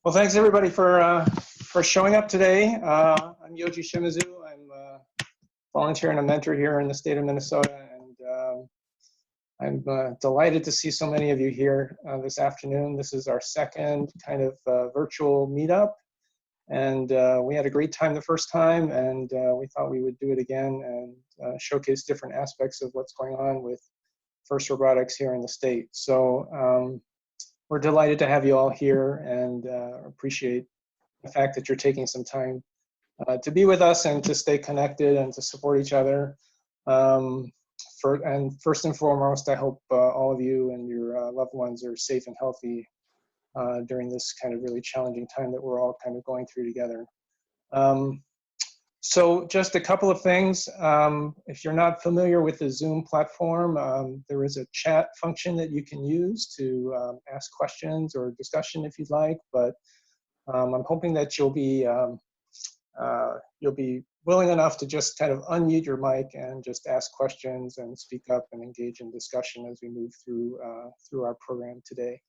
Well, thanks everybody for showing up today. I'm Yoji Shimizu. I'm a volunteer and a mentor here in the state of Minnesota, and I'm delighted to see so many of you here this afternoon. This is our second kind of virtual meetup, and we had a great time the first time, and we thought we would do it again and showcase different aspects of what's going on with FIRST Robotics here in the state. So we're delighted to have you all here, and appreciate the fact that you're taking some time to be with us and to stay connected and to support each other. And first and foremost, I hope all of you and your loved ones are safe and healthy during this kind of really challenging time that we're all kind of going through together. So just a couple of things. If you're not familiar with the Zoom platform, there is a chat function that you can use to ask questions or discussion if you'd like, but I'm hoping that you'll be willing enough to just kind of unmute your mic and just ask questions and speak up and engage in discussion as we move through our program today.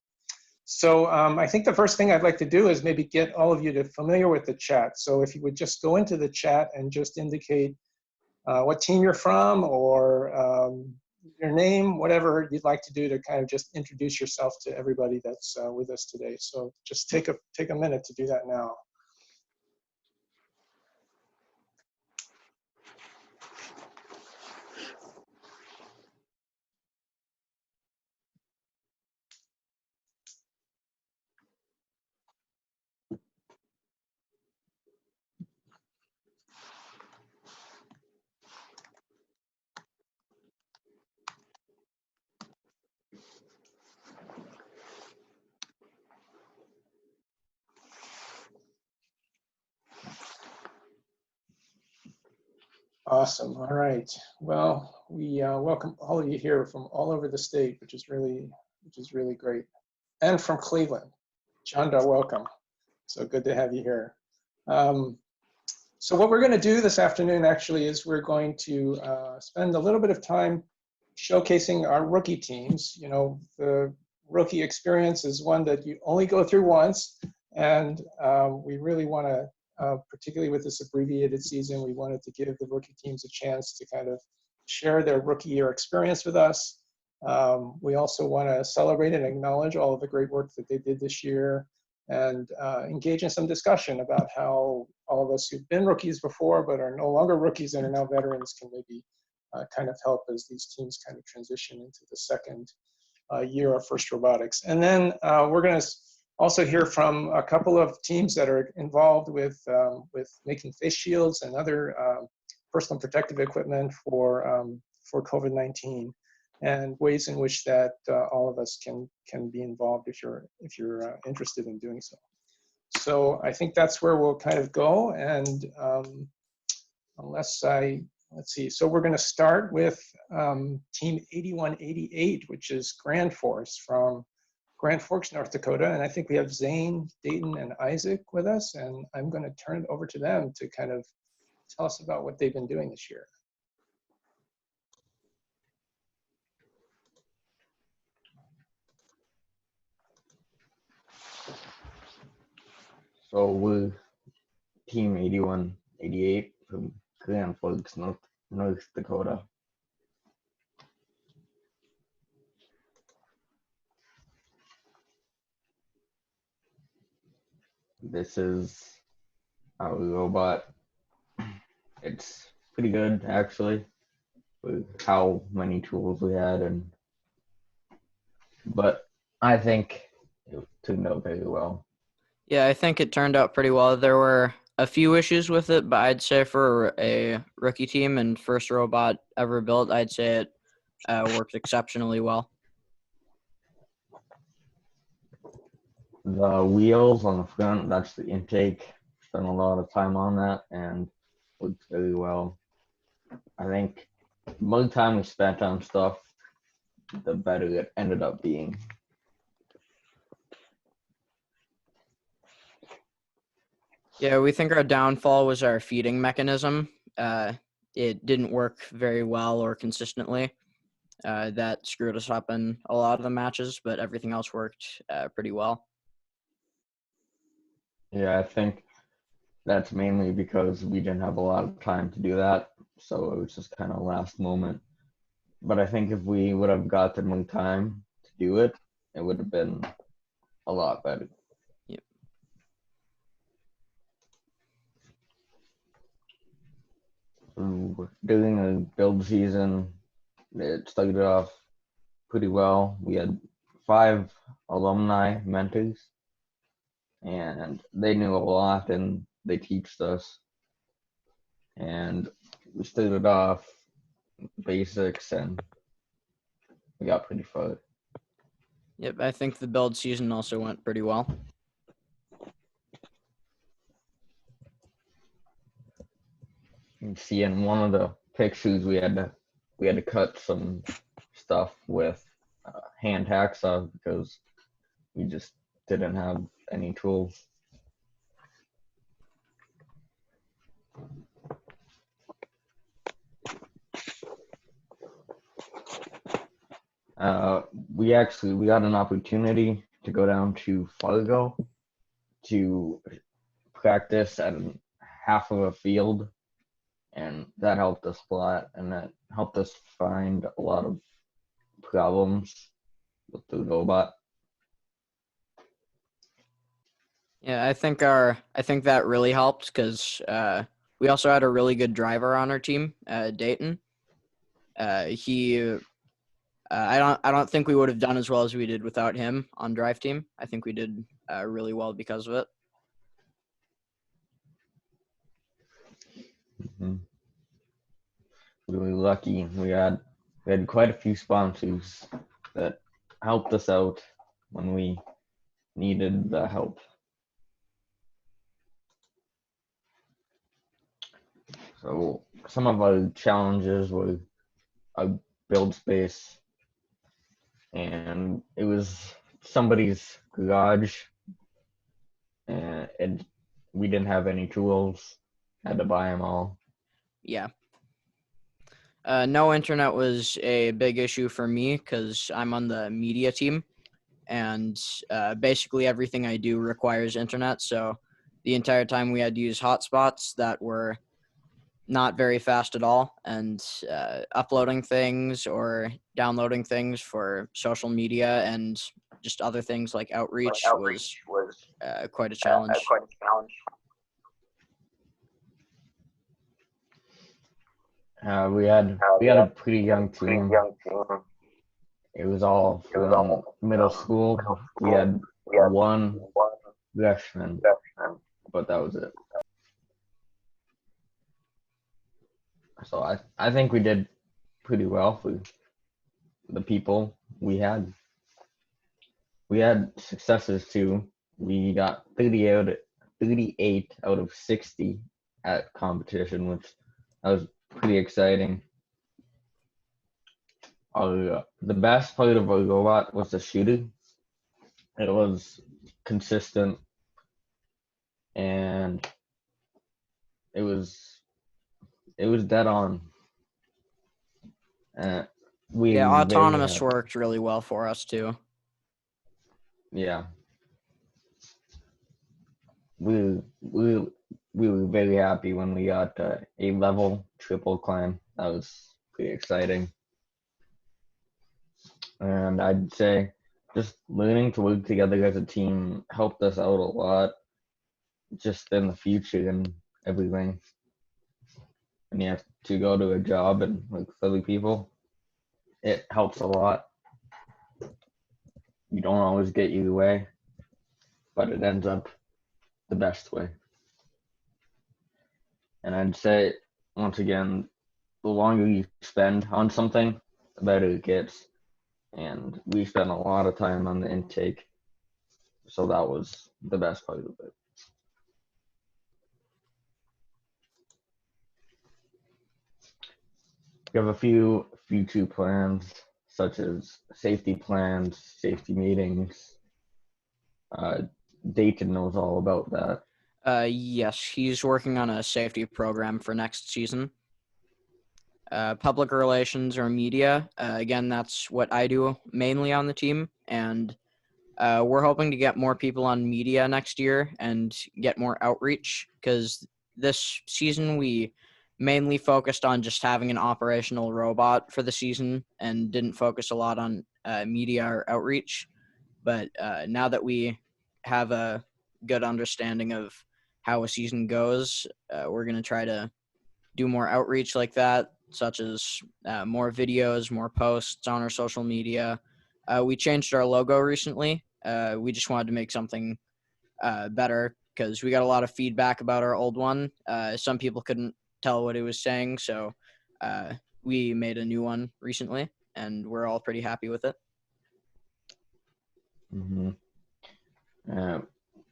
So I think the first thing I'd like to do is maybe get all of you to familiar with the chat. So if you would just go into the chat and just indicate what team you're from or your name, whatever you'd like to do to kind of just introduce yourself to everybody that's with us today. So just take a minute to do that now. Awesome. All right. Well, we welcome all of you here from all over the state, which is really great, and from Cleveland. Chanda, welcome. So good to have you here. So what we're going to do this afternoon actually is we're going to spend a little bit of time showcasing our rookie teams. You know, the rookie experience is one that you only go through once, and we really want to, particularly with this abbreviated season, we wanted to give the rookie teams a chance to kind of share their rookie year experience with us. We also want to celebrate and acknowledge all of the great work that they did this year, and engage in some discussion about how all of us who've been rookies before but are no longer rookies and are now veterans can maybe kind of help as these teams kind of transition into the second year of FIRST Robotics. And then we're going to also hear from a couple of teams that are involved with making face shields and other personal protective equipment for COVID-19, and ways in which that all of us can be involved if you're interested in doing so. So I think that's where we'll kind of go, and let's see. So we're going to start with Team 8188, which is Grand Force from Grand Forks, North Dakota, and I think we have Zane, Dayton, and Isaac with us, and I'm going to turn it over to them to kind of tell us about what they've been doing this year. So we're Team 8188 from Grand Forks, North Dakota. This is our robot. It's pretty good, actually, with how many tools we had, but I think it turned out very well. Yeah, I think it turned out pretty well. There were a few issues with it, but I'd say for a rookie team and first robot ever built, I'd say it worked exceptionally well. The wheels on the front, that's the intake. Spent a lot of time on that and worked very well. I think the more time we spent on stuff, the better it ended up being. Yeah, we think our downfall was our feeding mechanism. It didn't work very well or consistently. That screwed us up in a lot of the matches, but everything else worked pretty well. Yeah, I think that's mainly because we didn't have a lot of time to do that, so it was just kind of last moment. But I think if we would have gotten more time to do it, it would have been a lot better. Yep. During the build season, it started off pretty well. We had 5 alumni mentors, and they knew a lot and they taught us. And we started off basics and we got pretty far. Yep, I think the build season also went pretty well. You can see in one of the pictures we had to cut some stuff with hand hacksaw because we just didn't have any tools. We got an opportunity to go down to Fargo to practice at half of a field, and that helped us a lot, and that helped us find a lot of problems with the robot. Yeah, I think that really helped because we also had a really good driver on our team, Dayton. I don't think we would have done as well as we did without him on drive team. I think we did really well because of it. Mm-hmm. We were lucky. We had quite a few sponsors that helped us out when we needed the help. So some of our challenges were a build space, and it was somebody's garage, and we didn't have any tools. Had to buy them all. Yeah. No internet was a big issue for me because I'm on the media team, and basically everything I do requires internet. So the entire time we had to use hotspots that were not very fast at all, and uploading things or downloading things for social media and just other things like outreach was quite a challenge. We had a pretty young team. It was all from middle school. We had one freshman, but that was it. So I think we did pretty well for the people we had. We had successes too. We got 38 out of 60 at competition, which was pretty exciting. The best part of our robot was the shooting. It was consistent, and it was dead on. Autonomous worked really well for us too. Yeah, we were very happy when we got a level triple climb. That was pretty exciting. And I'd say just learning to work together as a team helped us out a lot just in the future and everything. When you have to go to a job and work with other people, it helps a lot. You don't always get your way, but it ends up the best way. And I'd say, once again, the longer you spend on something, the better it gets. And we spent a lot of time on the intake, so that was the best part of it. We have a few future plans, such as safety plans, safety meetings. Dayton knows all about that. Yes, he's working on a safety program for next season. Public relations or media, again, that's what I do mainly on the team. And We're hoping to get more people on media next year and get more outreach, because this season we mainly focused on just having an operational robot for the season and didn't focus a lot on media or outreach. But now that we have a good understanding of how a season goes, we're going to try to do more outreach like that, such as more videos, more posts on our social media. We changed our logo recently. We just wanted to make something better because we got a lot of feedback about our old one. Some people couldn't tell what it was saying, so we made a new one recently, and we're all pretty happy with it. Mm-hmm.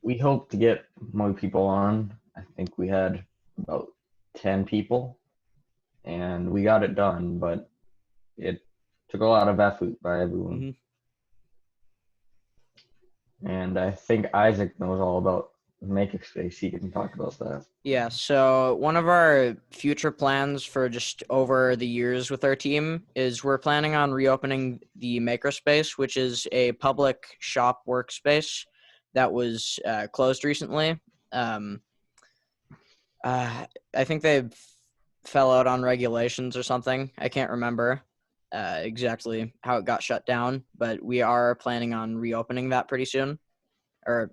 We hope to get more people on. I think we had about 10 people, and we got it done, but it took a lot of effort by everyone. Mm-hmm. And I think Isaac knows all about Makerspace. He can talk about that. Yeah, so one of our future plans for just over the years with our team is we're planning on reopening the Makerspace, which is a public shop workspace that was closed recently. I think they fell out on regulations or something. I can't remember exactly how it got shut down, but we are planning on reopening that pretty soon, or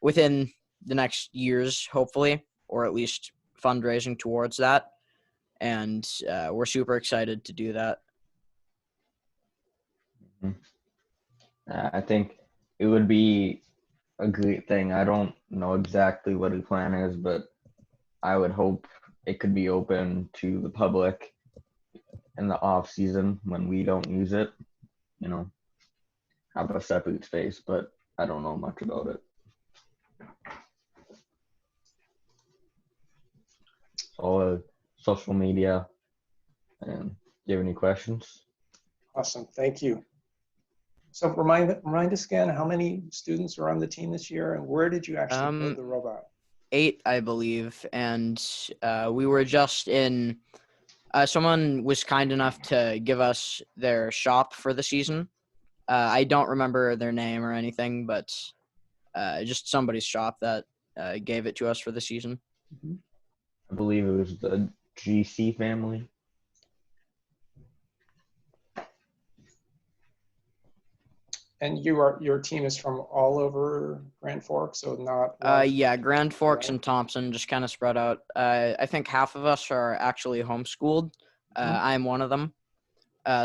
within the next years, hopefully, or at least fundraising towards that. And we're super excited to do that. I think it would be a great thing. I don't know exactly what the plan is, but I would hope it could be open to the public in the off season when we don't use it, you know, have a separate space, but I don't know much about it. So social media, and do you have any questions? Awesome, thank you. So remind us again, how many students are on the team this year, and where did you actually build the robot? 8, I believe, and we were just in. Someone was kind enough to give us their shop for the season. I don't remember their name or anything, but just somebody's shop that gave it to us for the season. Mm-hmm. I believe it was the GC family. And your team is from all over Grand Forks, so not. Yeah, Grand Forks Right. and Thompson just kind of spread out. I think half of us are actually homeschooled. I'm one of them.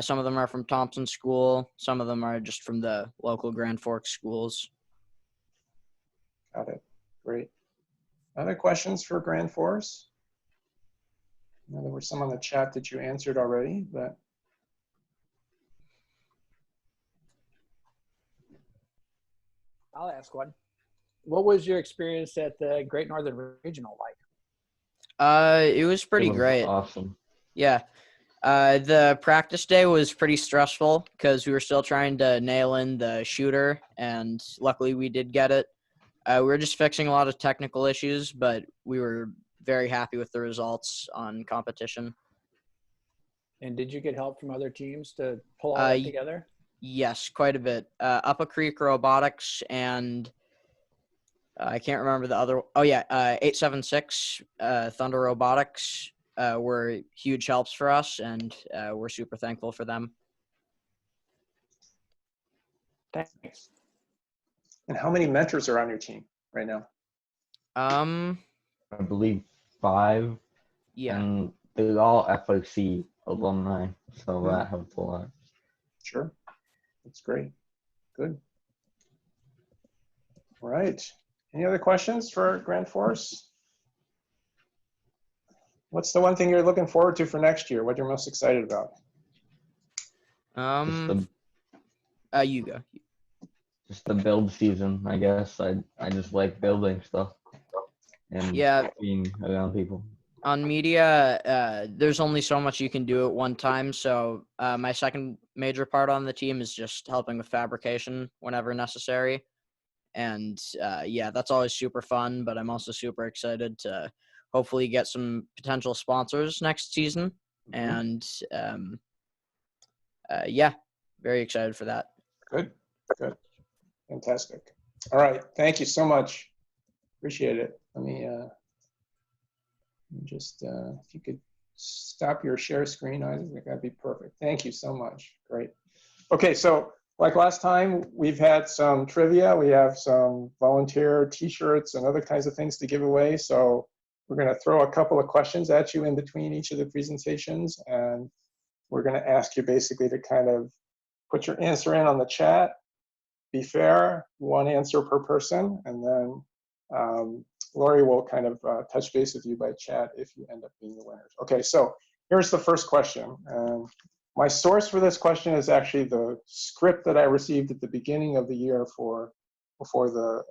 Some of them are from Thompson School. Some of them are just from the local Grand Forks schools. Got it. Great. Other questions for Grand Forks? I know there were some on the chat that you answered already, but. I'll ask one. What was your experience at the Great Northern Regional like? It was pretty great. Awesome. Yeah. The practice day was pretty stressful because we were still trying to nail in the shooter, and luckily we did get it. We were just fixing a lot of technical issues, but we were very happy with the results on competition. And did you get help from other teams to pull all that together? Yes, quite a bit. Upper Creek Robotics and I can't remember the other. Oh, yeah, 876 Thunder Robotics were huge helps for us, and we're super thankful for them. Thanks. And how many mentors are on your team right now? I believe 5. Yeah. And they're all FRC alumni, so that helps a lot. Sure. That's great. Good. All right. Any other questions for Grand Forks? What's the one thing you're looking forward to for next year? What you're most excited about? You go. Just the build season, I guess. I just like building stuff and being around people. On media, there's only so much you can do at one time. So my second major part on the team is just helping with fabrication whenever necessary. And that's always super fun, but I'm also super excited to hopefully get some potential sponsors next season. And very excited for that. Good. Fantastic. All right, thank you so much. Appreciate it. Let me just, if you could stop your share screen, I think that'd be perfect. Thank you so much. Great. Okay, so like last time, we've had some trivia. We have some volunteer t-shirts and other kinds of things to give away. So we're going to throw a couple of questions at you in between each of the presentations. And we're going to ask you basically to kind of put your answer in on the chat. Be fair, one answer per person. And then Lori will kind of touch base with you by chat if you end up being the winners. Okay, so here's the first question. My source for this question is actually the script that I received at the beginning of the year before the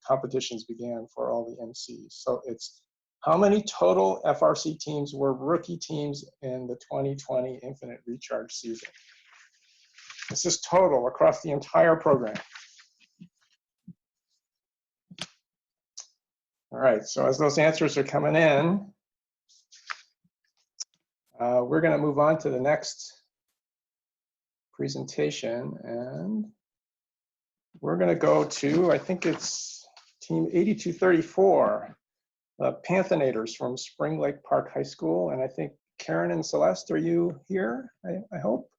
competitions began for all the MCs. So it's, how many total FRC teams were rookie teams in the 2020 Infinite Recharge season? This is total across the entire program. All right, so as those answers are coming in, we're going to move on to the next presentation, and we're going to go to, I think it's team 8234, the Panthinators from Spring Lake Park High School. And I think Karen and Celeste, are you here? I hope.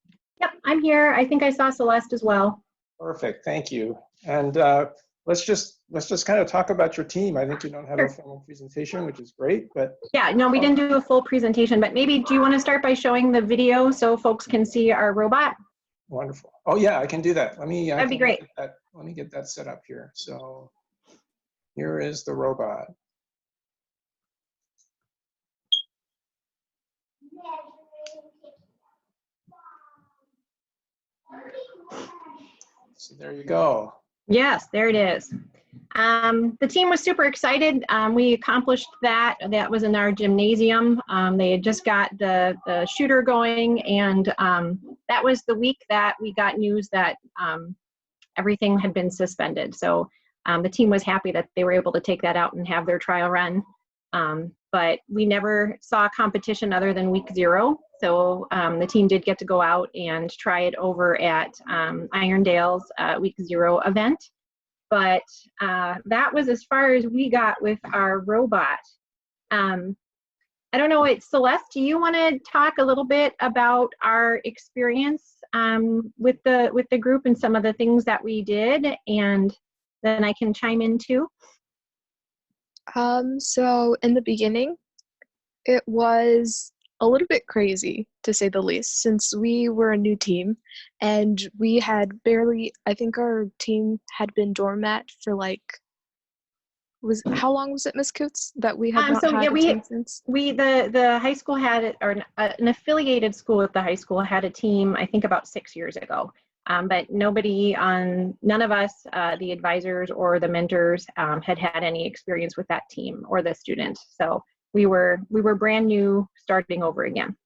Yep, I'm here. I think I saw Celeste as well. Perfect, thank you. And let's just kind of talk about your team. I think you don't have a formal presentation, which is great, but yeah, no, we didn't do a full presentation, but maybe do you want to start by showing the video so folks can see our robot? Wonderful. Oh yeah, I can do that. That'd be great. Let me get that set up here. So here is the robot. So there you go. Yes, there it is. The team was super excited. We accomplished that. That was in our gymnasium. They had just got the shooter going, and that was the week that we got news that everything had been suspended. So the team was happy that they were able to take that out and have their trial run. But we never saw competition other than week 0. So the team did get to go out and try it over at Irondale's week 0 event. But that was as far as we got with our robot. I don't know, Celeste, do you want to talk a little bit about our experience with the group and some of the things that we did, and then I can chime in too? So in the beginning, it was a little bit crazy, to say the least, since we were a new team and we had barely, I think our team had been doormat for like, how long was it, Miss Coots, that we had not so had yeah, a team since? The high school had it, or an affiliated school at the high school had a team, I think about 6 years ago. But none of us, the advisors or the mentors, had had any experience with that team or the student. So we were brand new, starting over again.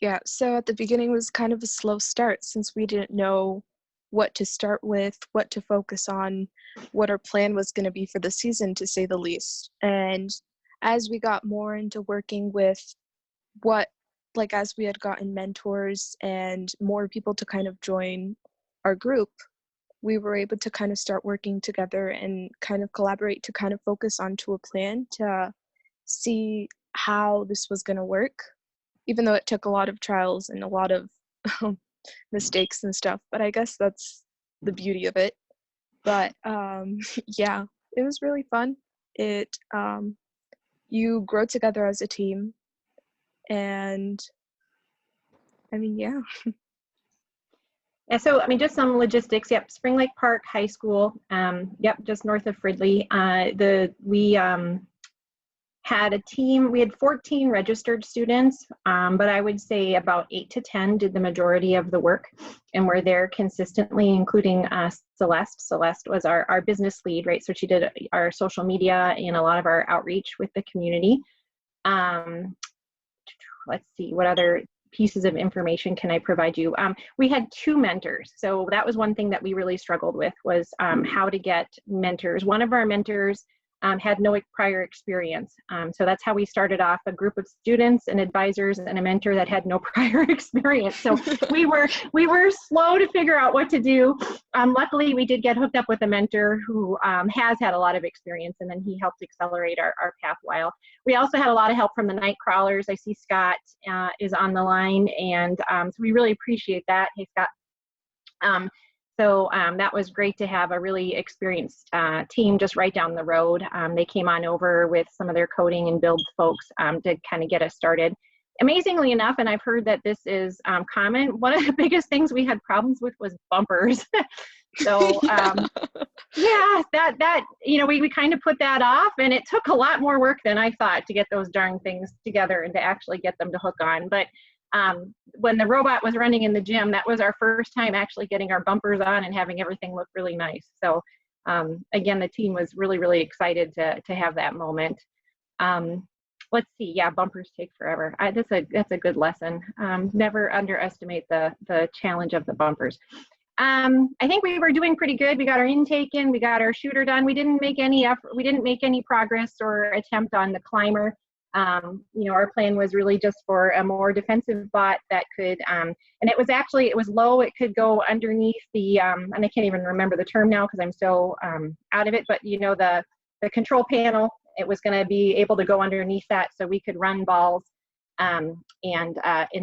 Yeah, so at the beginning was kind of a slow start since we didn't know what to start with, what to focus on, what our plan was going to be for the season, to say the least. And as we got more into working with as we had gotten mentors and more people to kind of join our group, we were able to kind of start working together and kind of collaborate to kind of focus onto a plan to see how this was going to work, even though it took a lot of trials and a lot of mistakes and stuff. But I guess that's the beauty of it. But yeah, it was really fun. You grow together as a team, and I mean, yeah. Yeah, so I mean, just some logistics. Yep, Spring Lake Park High School. Yep, just north of Fridley. We had a team. We had 14 registered students, but I would say about 8 to 10 did the majority of the work, and were there consistently, including Celeste. Celeste was our business lead, right? So she did our social media and a lot of our outreach with the community. Let's see, what other pieces of information can I provide you? We had 2 mentors. So that was one thing that we really struggled with, was how to get mentors. One of our mentors had no prior experience. So that's how we started off, a group of students and advisors and a mentor that had no prior experience. So we were slow to figure out what to do. Luckily, we did get hooked up with a mentor who has had a lot of experience, and then he helped accelerate our path while. We also had a lot of help from the night crawlers. I see Scott is on the line, and so we really appreciate that. Hey, Scott. So that was great to have a really experienced team just right down the road. They came on over with some of their coding and build folks to kind of get us started. Amazingly enough, and I've heard that this is common, one of the biggest things we had problems with was bumpers. So yeah, that we kind of put that off, and it took a lot more work than I thought to get those darn things together and to actually get them to hook on. But when the robot was running in the gym, that was our first time actually getting our bumpers on and having everything look really nice. So again, the team was really, really excited to have that moment. Let's see, yeah, bumpers take forever. That's a good lesson. Never underestimate the challenge of the bumpers. I think we were doing pretty good. We got our intake in, we got our shooter done. We didn't make any effort, we didn't make any progress or attempt on the climber. Our plan was really just for a more defensive bot that could, and it was low. It could go underneath the, and I can't even remember the term now because I'm so out of it, but the control panel, it was going to be able to go underneath that so we could run balls and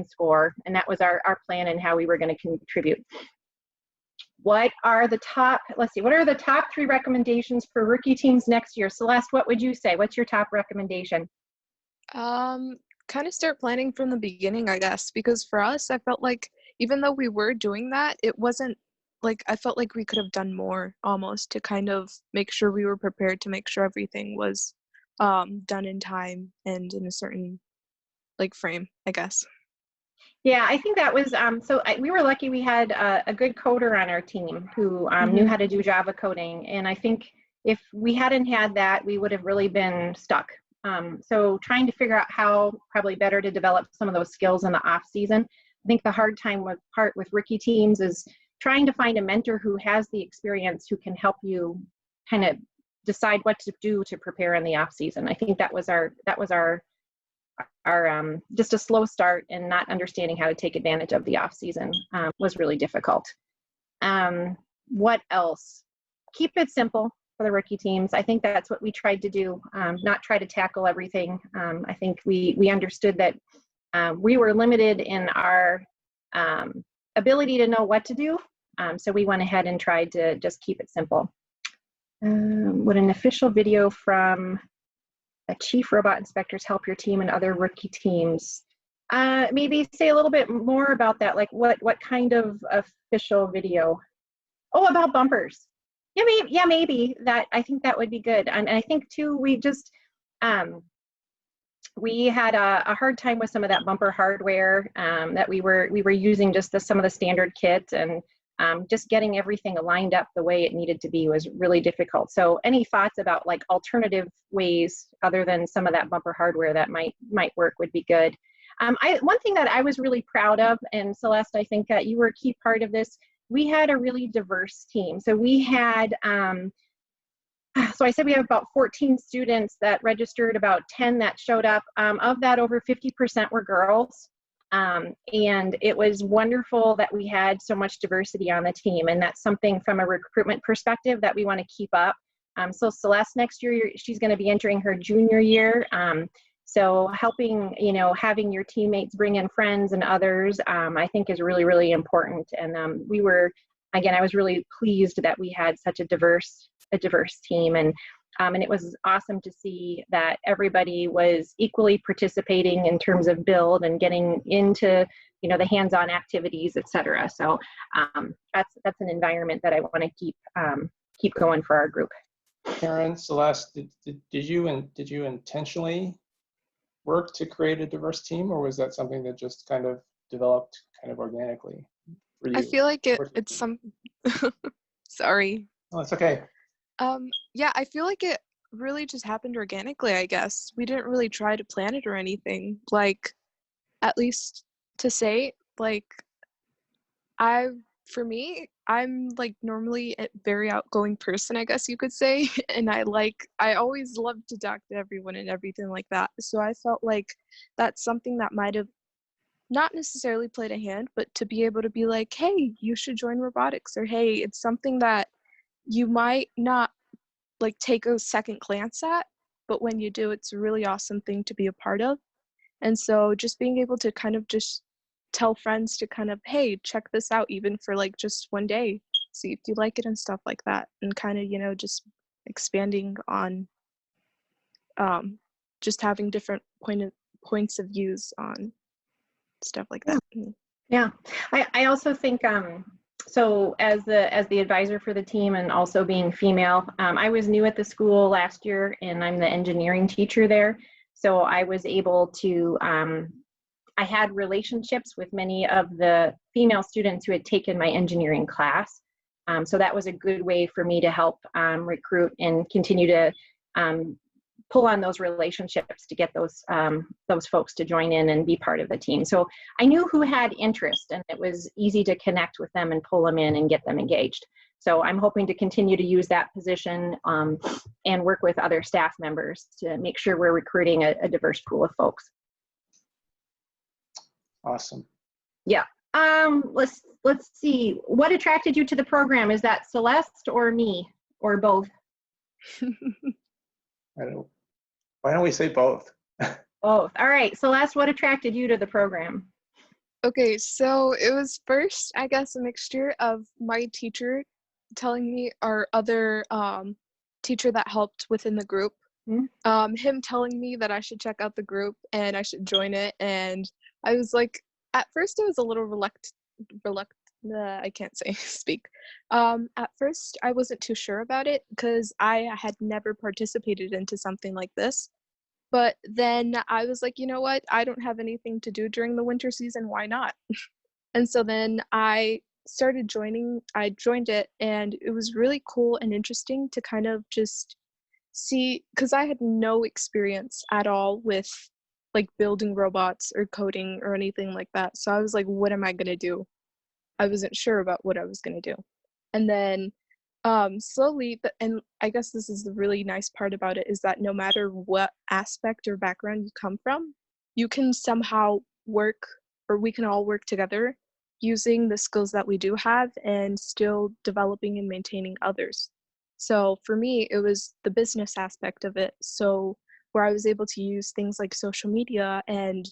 score. And that was our plan and how we were going to contribute. What are the top 3 recommendations for rookie teams next year? Celeste, what would you say? What's your top recommendation? Kind of start planning from the beginning, I guess, because for us, I felt like even though we were doing that, it wasn't like, I felt like we could have done more almost to kind of make sure we were prepared, to make sure everything was done in time and in a certain frame, I guess. Yeah, I think that was, we were lucky we had a good coder on our team who knew how to do Java coding. And I think if we hadn't had that, we would have really been stuck. So trying to figure out how probably better to develop some of those skills in the off season. I think the hard part with rookie teams is trying to find a mentor who has the experience, who can help you kind of decide what to do to prepare in the off season. I think that was our just a slow start, and not understanding how to take advantage of the off season was really difficult. What else? Keep it simple for the rookie teams. I think that's what we tried to do, not try to tackle everything. I think we understood that we were limited in our ability to know what to do. So we went ahead and tried to just keep it simple. Would an official video from a chief robot inspectors help your team and other rookie teams? Maybe say a little bit more about that, like what kind of official video? Oh, about bumpers. Yeah, maybe that. I think that would be good. And I think too, we just we had a hard time with some of that bumper hardware that we were using just some of the standard kit, and just getting everything lined up the way it needed to be was really difficult. So any thoughts about alternative ways other than some of that bumper hardware that might work would be good. One thing that I was really proud of, and Celeste, I think that you were a key part of this, we had a really diverse team. So we had, so I said we have about 14 students that registered, about 10 that showed up. Of that, over 50% were girls. And it was wonderful that we had so much diversity on the team. And that's something from a recruitment perspective that we want to keep up. So Celeste, next year, she's going to be entering her junior year. So helping, having your teammates bring in friends and others, I think is really, really important. And I was really pleased that we had such a diverse team. And it was awesome to see that everybody was equally participating in terms of build and getting into, the hands-on activities, et cetera. So that's an environment that I want to keep going for our group. Karen, Celeste, did you intentionally work to create a diverse team, or was that something that just kind of developed kind of organically for you? I feel like it's some. Sorry. Oh, it's okay. Yeah, I feel like it really just happened organically, I guess. We didn't really try to plan it or anything. At least to say, for me, I'm like normally a very outgoing person, I guess you could say, and I always love to talk to everyone and everything like that. So I felt like that's something that might have not necessarily played a hand, but to be able to be like, hey, you should join robotics, or hey, it's something that you might not like take a second glance at, but when you do, it's a really awesome thing to be a part of. And so just being able to kind of just tell friends to kind of, hey, check this out, even for like just one day, see if you like it and stuff like that, and kind of, you know, just expanding on just having different points of views on stuff like that. Yeah, I also think so as the advisor for the team and also being female, I was new at the school last year and I'm the engineering teacher there. So I was able to I had relationships with many of the female students who had taken my engineering class. So that was a good way for me to help recruit and continue to pull on those relationships to get those folks to join in and be part of the team. So I knew who had interest, and it was easy to connect with them and pull them in and get them engaged. So I'm hoping to continue to use that position and work with other staff members to make sure we're recruiting a diverse pool of folks. Awesome. Yeah. Let's see. What attracted you to the program? Is that Celeste or me or both? Why don't we say both? Both. All right. Celeste, what attracted you to the program? Okay, so it was first, I guess, a mixture of my teacher telling me, our other teacher that helped within the group, him telling me that I should check out the group and I should join it. And I was like, at first I was a little reluctant, I can't say speak. At first I wasn't too sure about it because I had never participated into something like this. But then I was like, you know what? I don't have anything to do during the winter season. Why not? And so then I joined it, and it was really cool and interesting to kind of just see, because I had no experience at all with like building robots or coding or anything like that. So I was like, what am I going to do? I wasn't sure about what I was going to do. And then slowly, and I guess this is the really nice part about it, is that no matter what aspect or background you come from, you can somehow work, or we can all work together using the skills that we do have and still developing and maintaining others. So for me, it was the business aspect of it. So where I was able to use things like social media and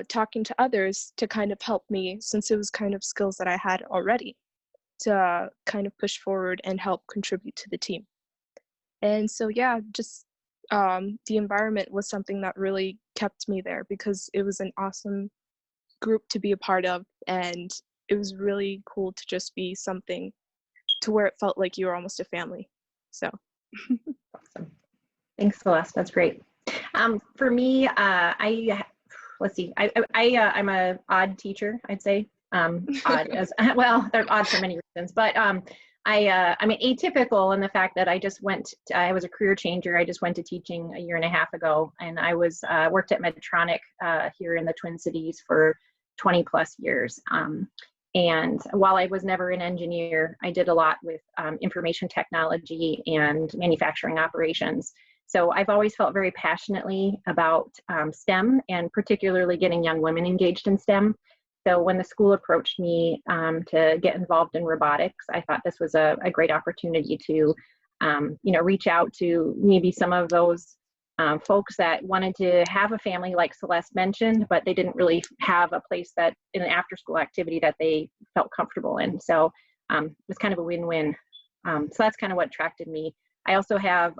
talking to others to kind of help me, since it was kind of skills that I had already, to kind of push forward and help contribute to the team. And so yeah, just the environment was something that really kept me there, because it was an awesome group to be a part of, and it was really cool to just be something to where it felt like you were almost a family. So Awesome. Thanks, Celeste. That's great. For me, let's see. I'm a odd teacher, I'd say. Odd as well. They're odd for many reasons, but I'm atypical in the fact that I was a career changer. I just went to teaching a year and a half ago, and I worked at Medtronic here in the Twin Cities for 20 plus years. And while I was never an engineer, I did a lot with information technology and manufacturing operations. So I've always felt very passionately about STEM, and particularly getting young women engaged in STEM. So when the school approached me to get involved in robotics, I thought this was a great opportunity to, reach out to maybe some of those folks that wanted to have a family, like Celeste mentioned, but they didn't really have a place that in an after-school activity that they felt comfortable in. So it was kind of a win-win. So that's kind of what attracted me. I also have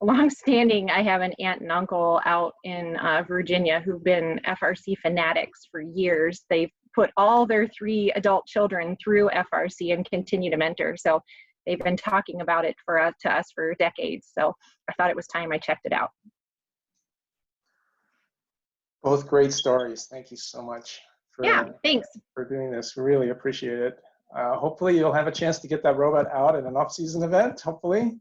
I have an aunt and uncle out in Virginia who've been FRC fanatics for years. They've put all their 3 adult children through FRC and continue to mentor. So they've been talking about it to us for decades. So I thought it was time I checked it out. Both great stories. Thank you so much Thanks for doing this. We really appreciate it. hopefully you'll have a chance to get that robot out at an off-season event, hopefully.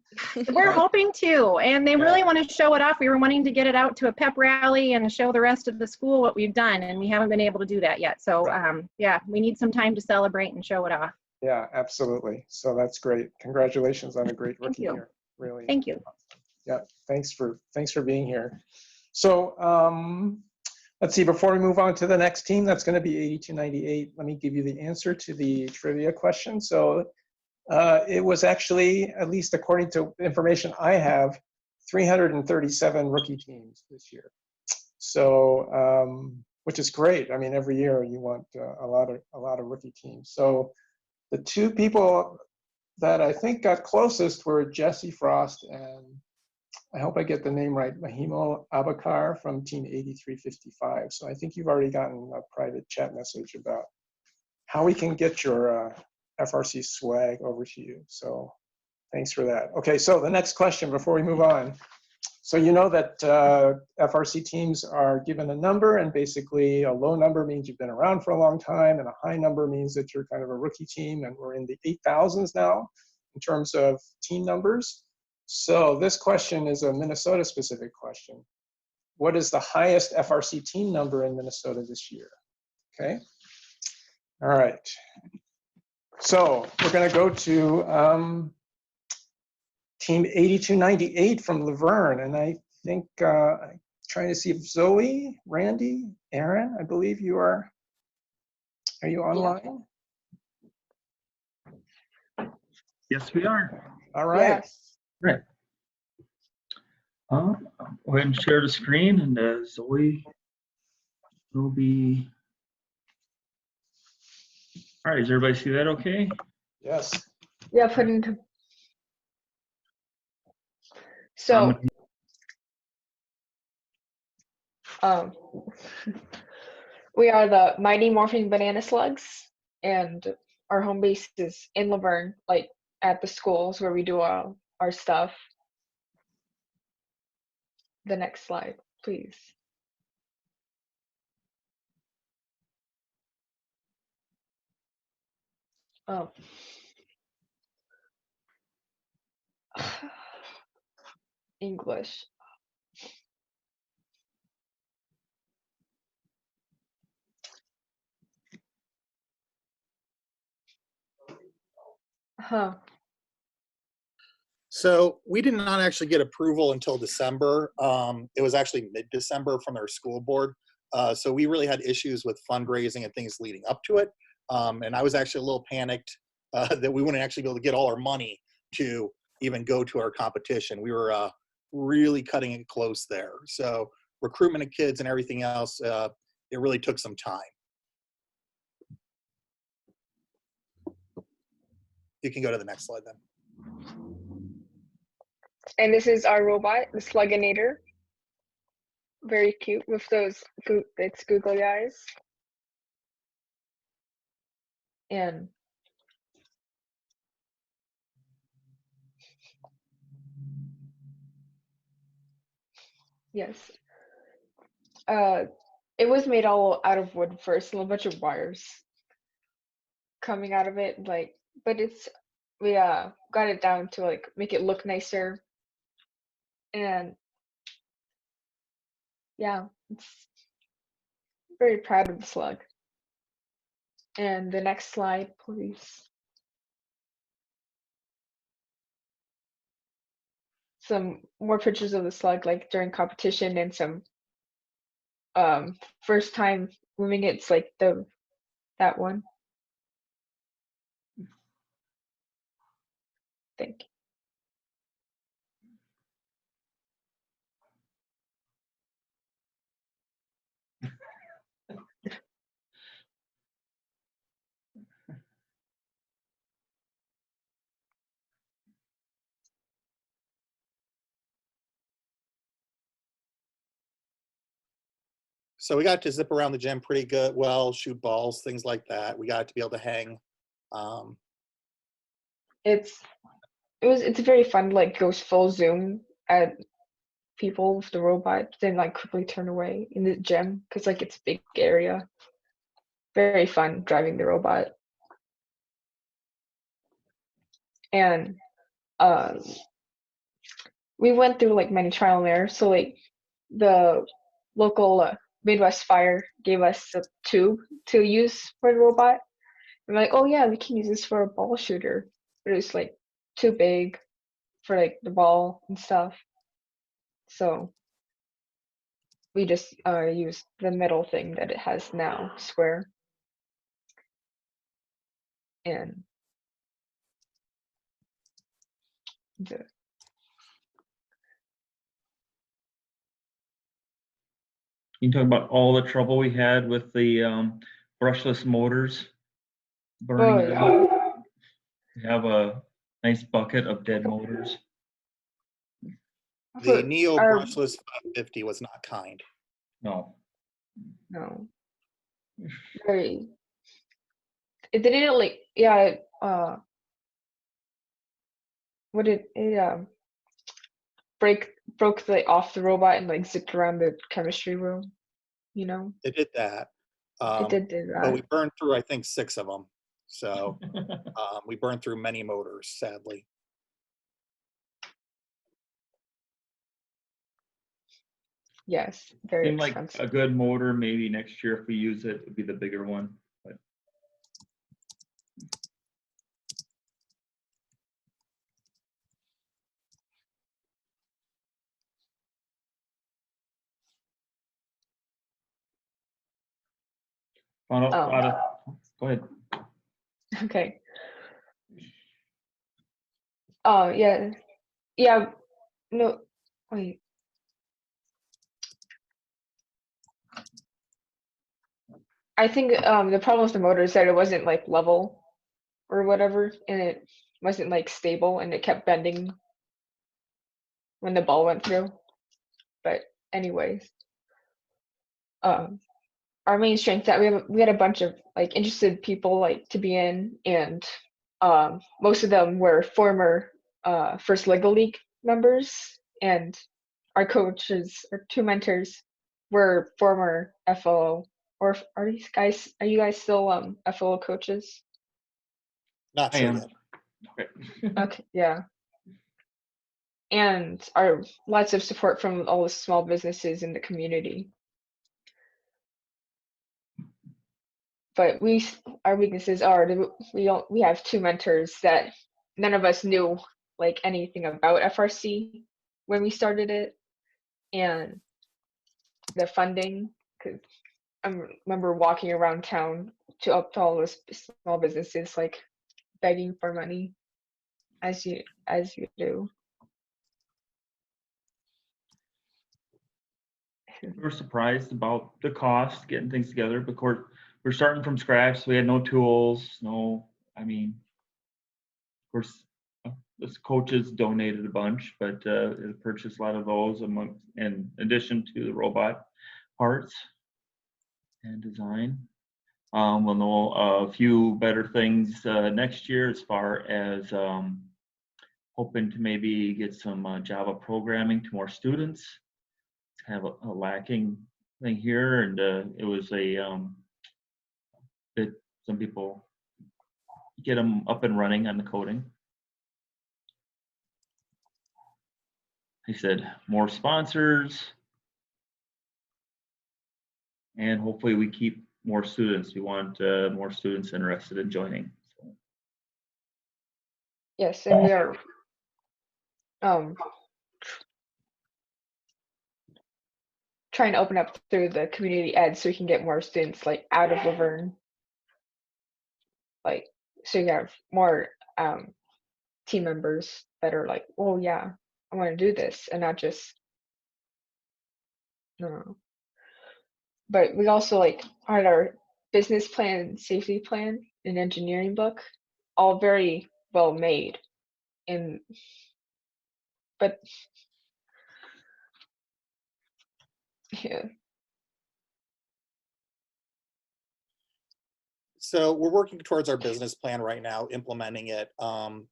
We're hoping to, and they Yeah. really want to show it off. We were wanting to get it out to a pep rally and show the rest of the school what we've done, and we haven't been able to do that yet. So yeah, we need some time to celebrate and show it off. Yeah, absolutely. So that's great. Congratulations on a great Thank rookie you. year. Really. Thank you. Yeah, thanks for being here. So let's see, before we move on to the next team, that's going to be 8298. Let me give you the answer to the trivia question. So it was actually, at least according to information I have, 337 rookie teams this year. So, which is great. I mean, every year you want a lot of rookie teams. So the two people that I think got closest were Jesse Frost and, I hope I get the name right, Mahimo Abakar from Team 8355. So I think you've already gotten a private chat message about how we can get your FRC swag over to you. So thanks for that. Okay, so the next question before we move on. So you know that FRC teams are given a number, and basically a low number means you've been around for a long time, and a high number means that you're kind of a rookie team, and we're in the 8,000s now in terms of team numbers. So this question is a Minnesota specific question. What is the highest FRC team number in Minnesota this year? Okay. All right. So we're going to go to Team 8298 from Laverne. And I think I'm trying to see if Zoe, Randy, Aaron, I believe you are you online? Yes, we are. All right. Right. I'll go ahead and share the screen, and Zoe will be. All right, does everybody see that okay? Yes. Yeah, put into. So, we are the Mighty Morphing Banana Slugs, and our home base is in Laverne, like at the schools where we do our stuff. The next slide, please. Oh. English. Huh. So we did not actually get approval until December. It was actually mid-December from our school board. So we really had issues with fundraising and things leading up to it. And I was actually a little panicked that we wouldn't actually be able to get all our money to even go to our competition. We were really cutting it close there. So recruitment of kids and everything else, it really took some time. You can go to the next slide then. And this is our robot, the Slugginator. Very cute with those its googly eyes. And yes. It was made all out of wood first, a little bunch of wires coming out of it, like, but we got it down to like make it look nicer. And yeah, it's very proud of the slug. And the next slide, please. Some more pictures of the slug, like during competition, and some first time moving it. It's like that one. Thank you. So we got to zip around the gym pretty good, well, shoot balls, things like that. We got to be able to hang. It's very fun, like goes full zoom at people with the robot, then like quickly turn away in the gym because like it's a big area. Very fun driving the robot. and uh, we went through like many trial and error. So like the local Midwest Fire gave us a tube to use for the robot. I'm like, oh yeah, we can use this for a ball shooter, but it's like too big for like the ball and stuff. So we just used the metal thing that it has now, square. And the, You can talk about all the trouble we had with the brushless motors burning oh it yeah, up. We have a nice bucket of dead motors. The for Neo our brushless 550 was not kind. No. no, very. It didn't like yeah. What did it broke the off the robot and like zipped around the chemistry room? You know, It did that. it did do But we that. burned through, I think, 6 of them. So we burned through many motors, sadly. Yes, very Seemed like expensive. a good motor. Maybe next year if we use it, it'd be the bigger one. But found out a lot of. Go ahead. Okay. Oh yeah, yeah. No, wait. I think the problem with the motor is that it wasn't like level or whatever, and it wasn't like stable, and it kept bending when the ball went through. But anyways, um, our main strength that we had a bunch of like interested people like to be in, and most of them were former First Lego League members, and our coaches, our 2 mentors, were former FLO. Or are you guys still FLO coaches? Not I sure am. yet. Okay. Okay, yeah. And our lots of support from all the small businesses in the community. But our weaknesses are we have 2 mentors that none of us knew like anything about FRC when we started it, and the funding, because I remember walking around town up to all those small businesses like begging for money, as you do. We were surprised about the cost getting things together. But of course, we're starting from scratch, so we had no tools. No, I mean, of course, the coaches donated a bunch, but purchased a lot of those in addition to the robot parts and design. We'll know a few better things next year as far as hoping to maybe get some Java programming to more students. It's kind of a lacking thing here, and it was that some people get them up and running on the coding. He said more sponsors, and hopefully we keep more students. We want more students interested in joining. So. Yes, and we are trying to open up through the community ed so we can get more students like out of Laverne, like so you have more team members that are like, oh yeah, I want to do this, and not just no. But we also like had our business plan, safety plan, and engineering book, all very well made, and but yeah. So we're working towards our business plan right now, implementing it.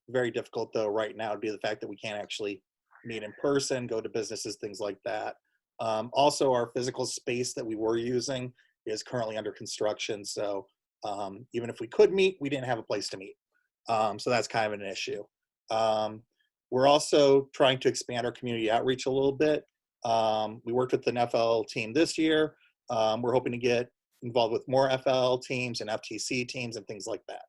Very difficult though right now due to the fact that we can't actually meet in person, go to businesses, things like that. Also, our physical space that we were using is currently under construction. So even if we could meet, we didn't have a place to meet. So that's kind of an issue. We're also trying to expand our community outreach a little bit. We worked with the FL team this year. We're hoping to get involved with more FL teams and FTC teams and things like that.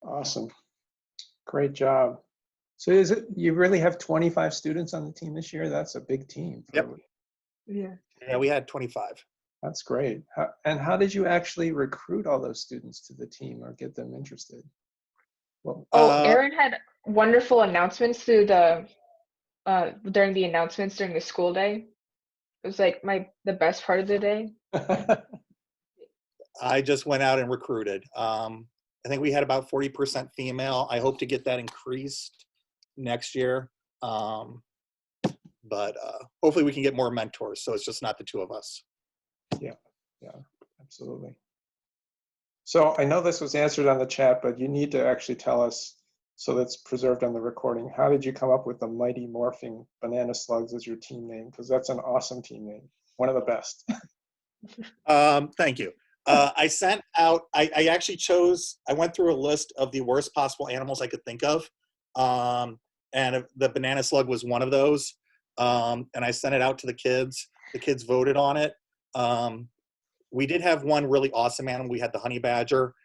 Awesome. Great job. So is it, you really have 25 students on the team this year? That's a big team. Yep. Yeah. Yeah, we had 25. That's great. And how did you actually recruit all those students to the team or get them interested? Well, Aaron had wonderful announcements through the during the announcements during the school day. It was like the best part of the day. I just went out and recruited. I think we had about 40% female. I hope to get that increased next year. But hopefully we can get more mentors, so it's just not the two of us. Yeah, absolutely. So I know this was answered on the chat, but you need to actually tell us, so that's preserved on the recording, how did you come up with the Mighty Morphing Banana Slugs as your team name? Because that's an awesome team name, one of the best. Thank you. I sent out, I actually chose, I went through a list of the worst possible animals I could think of. And the banana slug was one of those. And I sent it out to the kids. The kids voted on it. We did have one really awesome animal. We had the honey badger.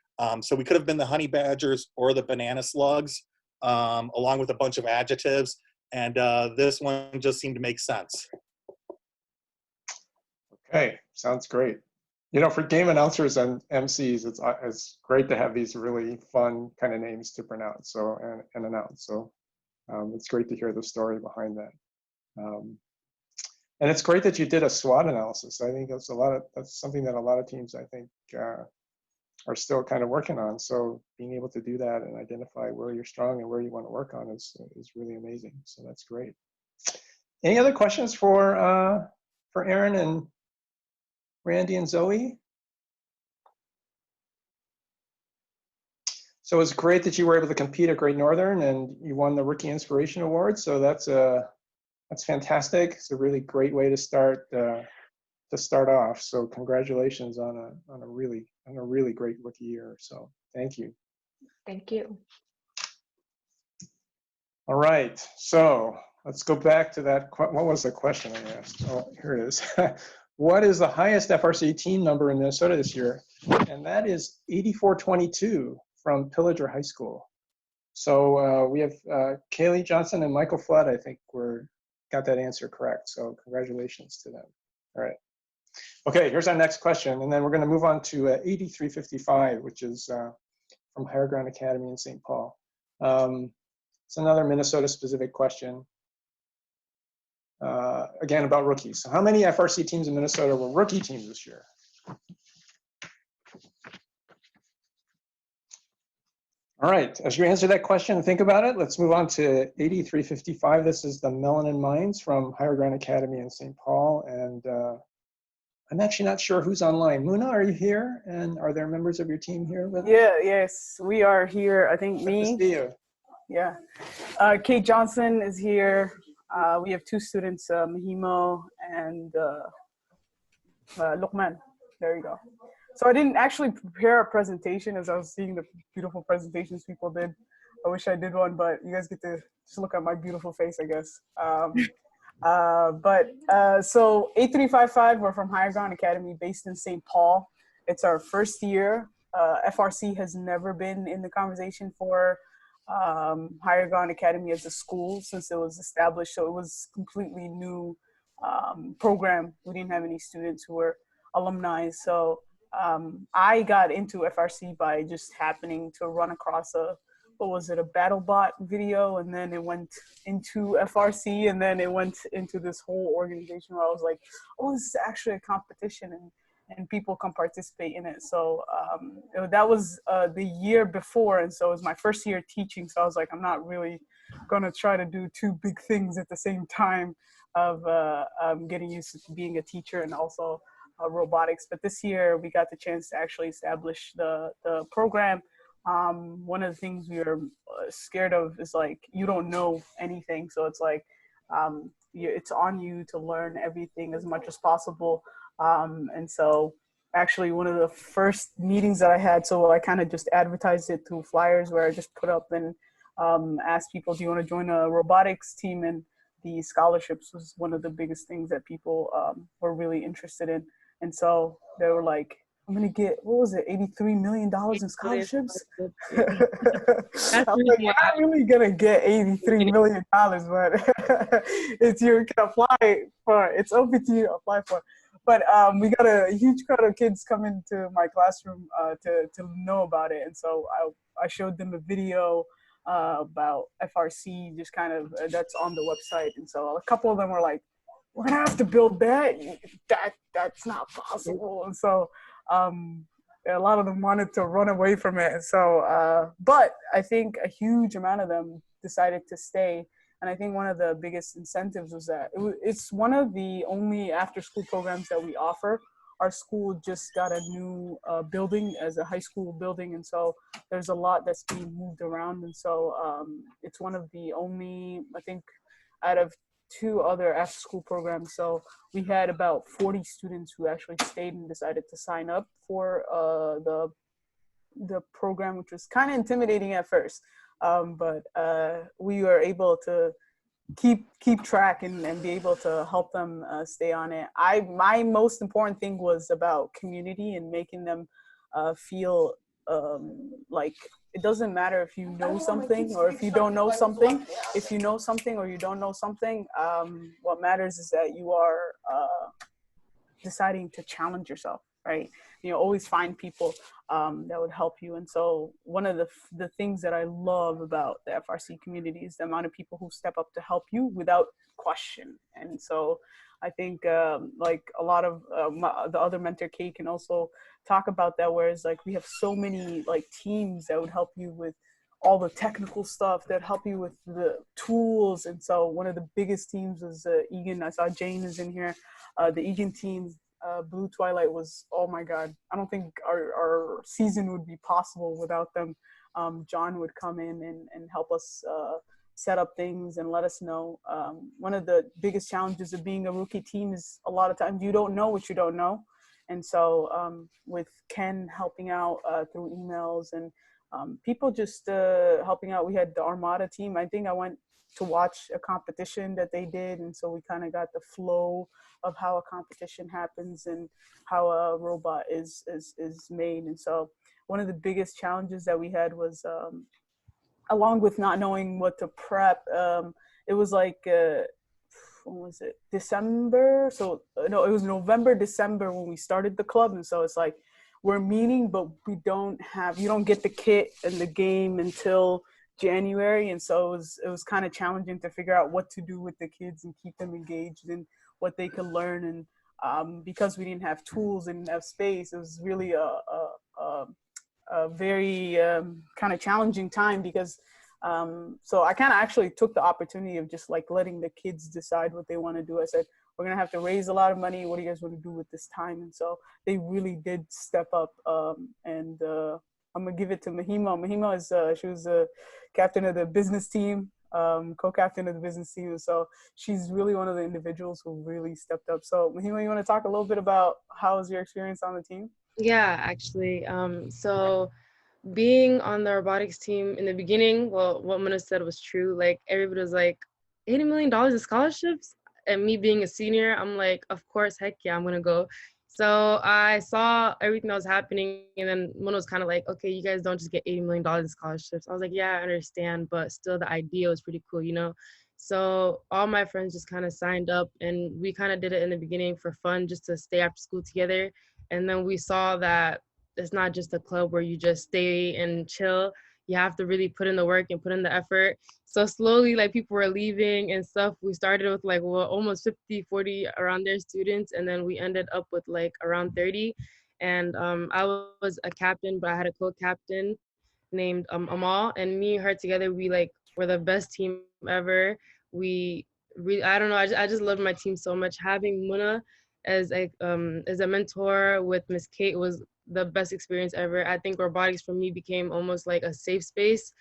So we could have been the honey badgers or the banana slugs, along with a bunch of adjectives. And this one just seemed to make sense. Okay, sounds great. You know, for game announcers and MCs, it's great to have these really fun kind of names to pronounce and announce. So it's great to hear the story behind that. And it's great that you did a SWOT analysis. I think that's something that a lot of teams, I think, are still kind of working on. So being able to do that and identify where you're strong and where you want to work on is really amazing. So that's great. Any other questions for Aaron and Randy and Zoe? So it's great that you were able to compete at Great Northern and you won the Rookie Inspiration Award. So that's fantastic. It's a really great way to start off. So congratulations on a really great rookie year. So thank you. Thank you. All right. So let's go back to that. What was the question I asked? Oh, here it is. What is the highest FRC team number in Minnesota this year? And that is 8422 from Pillager High School. So we have Kaylee Johnson and Michael Flood, I think, got that answer correct. So congratulations to them. All right. Okay, here's our next question. And then we're going to move on to 8355, which is from Higher Ground Academy in St. Paul. It's another Minnesota-specific question. Again, about rookies. So how many FRC teams in Minnesota were rookie teams this year? All right, as you answer that question and think about it, let's move on to 8355. This is the Melanin Mines from Higher Ground Academy in St. Paul. And I'm actually not sure who's online. Muna, are you here? And are there members of your team here with us? Yes, we are here. I think Good to me. see you. Yeah. Kate Johnson is here. We have two students, Mahimo and Lukman. There you go. So I didn't actually prepare a presentation as I was seeing the beautiful presentations people did. I wish I did one, but you guys get to just look at my beautiful face, I guess. So 8355, we're from Higher Ground Academy based in St. Paul. It's our first year. FRC has never been in the conversation for Higher Ground Academy as a school since it was established. So it was completely new program. We didn't have any students who were alumni. So I got into FRC by just happening to run across a BattleBot video, and then it went into FRC, and then it went into this whole organization where I was like, oh, this is actually a competition, and people can participate in it. So that was the year before, and so it was my first year teaching, so I was like, I'm not really gonna try to do two big things at the same time of getting used to being a teacher and also robotics. But this year we got the chance to actually establish the program. One of the things we are scared of is like, you don't know anything. So it's like, it's on you to learn everything as much as possible. And so actually one of the first meetings that I had. So I kind of just advertised it through flyers where I just put up and asked people, do you want to join a robotics team? And the scholarships was one of the biggest things that people were really interested in. And so they were like, I'm going to get, what was it, $83 million in scholarships? I was like, you're not really going to get $83 million, but you can apply for it. It's open to you to apply for it. But we got a huge crowd of kids come into my classroom to know about it. And so I showed them a video about FRC, just kind of, that's on the website. And so a couple of them were like, we're gonna have to build that. That's not possible. And so a lot of them wanted to run away from it. And so, but I think a huge amount of them decided to stay. And I think one of the biggest incentives was that it's one of the only after-school programs that we offer. Our school just got a new building as a high school building. And so there's a lot that's being moved around. And so it's one of the only, I think, out of 2 other after-school programs. So we had about 40 students who actually stayed and decided to sign up for the program, which was kind of intimidating at first. But we were able to keep track and be able to help them stay on it. My most important thing was about community and making them feel like it doesn't matter if you know something or if you don't know something. If you know something or you don't know something, what matters is that you are deciding to challenge yourself, right? You know, always find people that would help you. And so one of the things that I love about the FRC community is the amount of people who step up to help you without question. And so I think like a lot of the other mentor Kate can also talk about that, whereas like we have so many like teams that would help you with all the technical stuff, that help you with the tools. And so one of the biggest teams was Egan. I saw Jane is in here. The Egan team, Blue Twilight was, oh my God, I don't think our season would be possible without them. John would come in and help us set up things and let us know. One of the biggest challenges of being a rookie team is a lot of times you don't know what you don't know. And so with Ken helping out through emails and people just helping out, we had the Armada team. I think I went to watch a competition that they did. And so we kind of got the flow of how a competition happens and how a robot is made. And so one of the biggest challenges that we had was, along with not knowing what to prep, it was like, when was it? December? So no, it was November, December when we started the club. And so it's like, we're meeting, but you don't get the kit and the game until January. And so it was kind of challenging to figure out what to do with the kids and keep them engaged in what they could learn. And because we didn't have tools and have space, it was really a very kind of challenging time because so I kind of actually took the opportunity of just like letting the kids decide what they want to do. I said, we're going to have to raise a lot of money. What do you guys want to do with this time? And so they really did step up. And I'm going to give it to Mahima. Mahima is, she was a captain of the business team, co-captain of the business team. And so she's really one of the individuals who really stepped up. So Mahima, you want to talk a little bit about how was your experience on the team? Yeah, actually. So being on the robotics team in the beginning, well, what Mona said was true. Like everybody was like, $80 million in scholarships? And me being a senior, I'm like, of course, heck yeah, I'm gonna go. So I saw everything that was happening, and then Mona was kind of like, okay, you guys don't just get $80 million in scholarships. I was like, yeah, I understand, but still the idea was pretty cool, you know? So all my friends just kind of signed up, and we kind of did it in the beginning for fun, just to stay after school together. And then we saw that it's not just a club where you just stay and chill. You have to really put in the work and put in the effort. So slowly, like people were leaving and stuff. We started with like, well, almost 50, 40 around there students. And then we ended up with like around 30. And I was a captain, but I had a co-captain named Amal, and me and her together, we like were the best team ever. We really, I don't know, I just loved my team so much. Having Muna as a mentor with Miss Kate was the best experience ever. I think robotics for me became almost like a safe space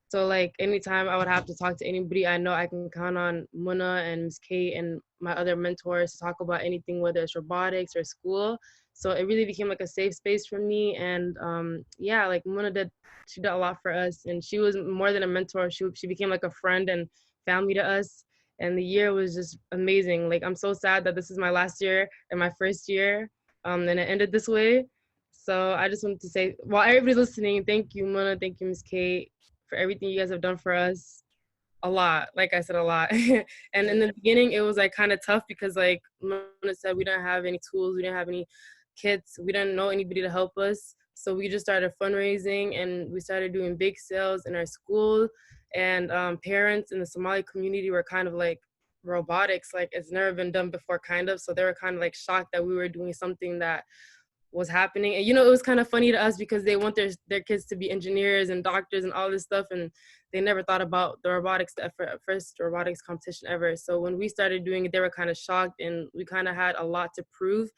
So like anytime I would have to talk to anybody, I know I can count on Muna and Ms. Kate and my other mentors to talk about anything, whether it's robotics or school. So it really became like a safe space for me. And yeah, like Muna she did a lot for us, and she was more than a mentor. She became like a friend and family to us. And the year was just amazing. Like I'm so sad that this is my last year and my first year, and it ended this way. So I just wanted to say, while everybody's listening, thank you, Mona, thank you, Ms. Kate, for everything you guys have done for us. A lot, like I said, a lot. And in the beginning, it was like kind of tough because like Mona said, we didn't have any tools, we didn't have any kits, we didn't know anybody to help us. So we just started fundraising and we started doing big sales in our school. And parents in the Somali community were kind of like, robotics, like it's never been done before, kind of. So they were kind of like shocked that we were doing something that was happening. And it was kind of funny to us because they want their kids to be engineers and doctors and all this stuff, and they never thought about the robotics, the first robotics competition ever. So when we started doing it, they were kind of shocked, and we kind of had a lot to prove.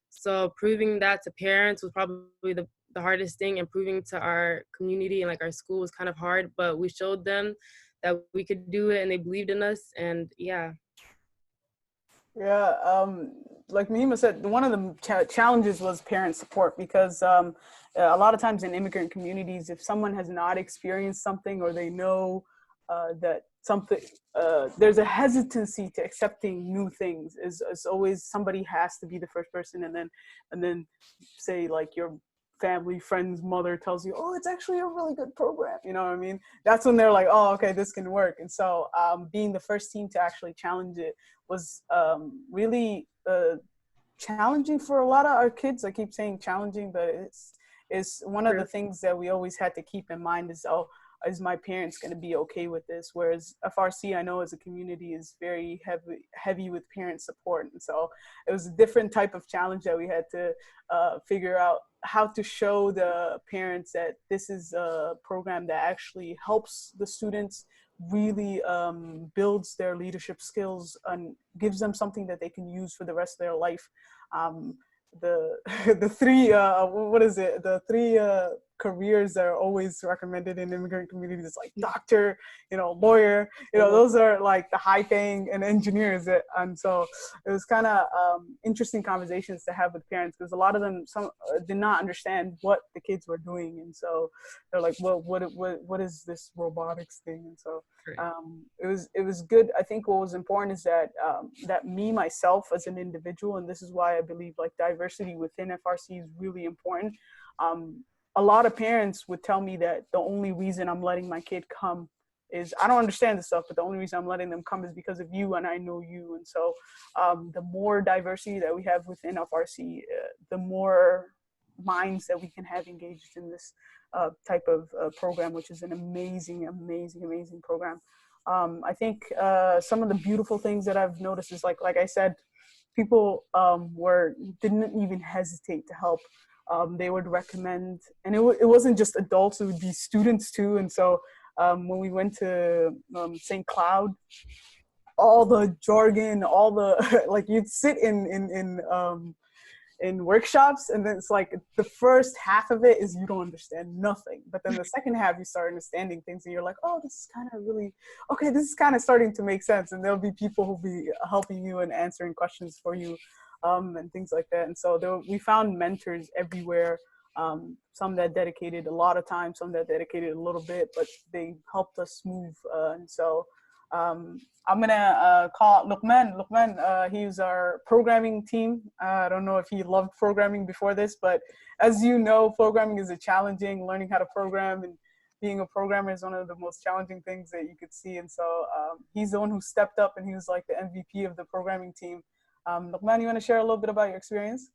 So proving that to parents was probably the hardest thing, and proving to our community and like our school was kind of hard, but we showed them that we could do it and they believed in us. And yeah. Yeah, like Mahima said, one of the challenges was parent support, because a lot of times in immigrant communities, if someone has not experienced something or they know that something, there's a hesitancy to accepting new things. Is always somebody has to be the first person, and then say like your family friend's mother tells you, oh, it's actually a really good program, you know what I mean? That's when they're like, oh, okay, this can work. And so being the first team to actually challenge it was really challenging for a lot of our kids. I keep saying challenging, but it's one of the things that we always had to keep in mind is, oh, is my parents going to be okay with this? Whereas FRC, I know as a community, is very heavy with parent support. And so it was a different type of challenge that we had to figure out how to show the parents that this is a program that actually helps the students, really builds their leadership skills and gives them something that they can use for the rest of their life. The three the three careers that are always recommended in immigrant communities, like doctor, lawyer, those are like the high paying, and engineers. And so it was kind of interesting conversations to have with parents, because a lot of them did not understand what the kids were doing, and so they're like, well, what is this robotics thing? And so it was good. I think what was important is that that me myself as an individual, and this is why I believe like diversity within FRC is really important. A lot of parents would tell me that the only reason I'm letting my kid come is, I don't understand this stuff, but the only reason I'm letting them come is because of you, and I know you. And so the more diversity that we have within FRC, the more minds that we can have engaged in this type of program, which is an amazing, amazing, amazing program. I think some of the beautiful things that I've noticed is like I said, people didn't even hesitate to help. They would recommend, and it wasn't just adults, it would be students too. And so when we went to St. Cloud, all the jargon, all the, like you'd sit in workshops, and then it's like the first half of it is you don't understand nothing, but then the second half you start understanding things, and you're like, oh, this is kind of really, okay, this is kind of starting to make sense. And there'll be people who'll be helping you and answering questions for you, and things like that. And so we found mentors everywhere, some that dedicated a lot of time, some that dedicated a little bit, but they helped us move. And so I'm gonna call out Luqman. Luqman, he's our programming team. I don't know if he loved programming before this, but as you know, programming is learning how to program, and being a programmer is one of the most challenging things that you could see. And so he's the one who stepped up, and he was like the MVP of the programming team. Luqman, you want to share a little bit about your experience?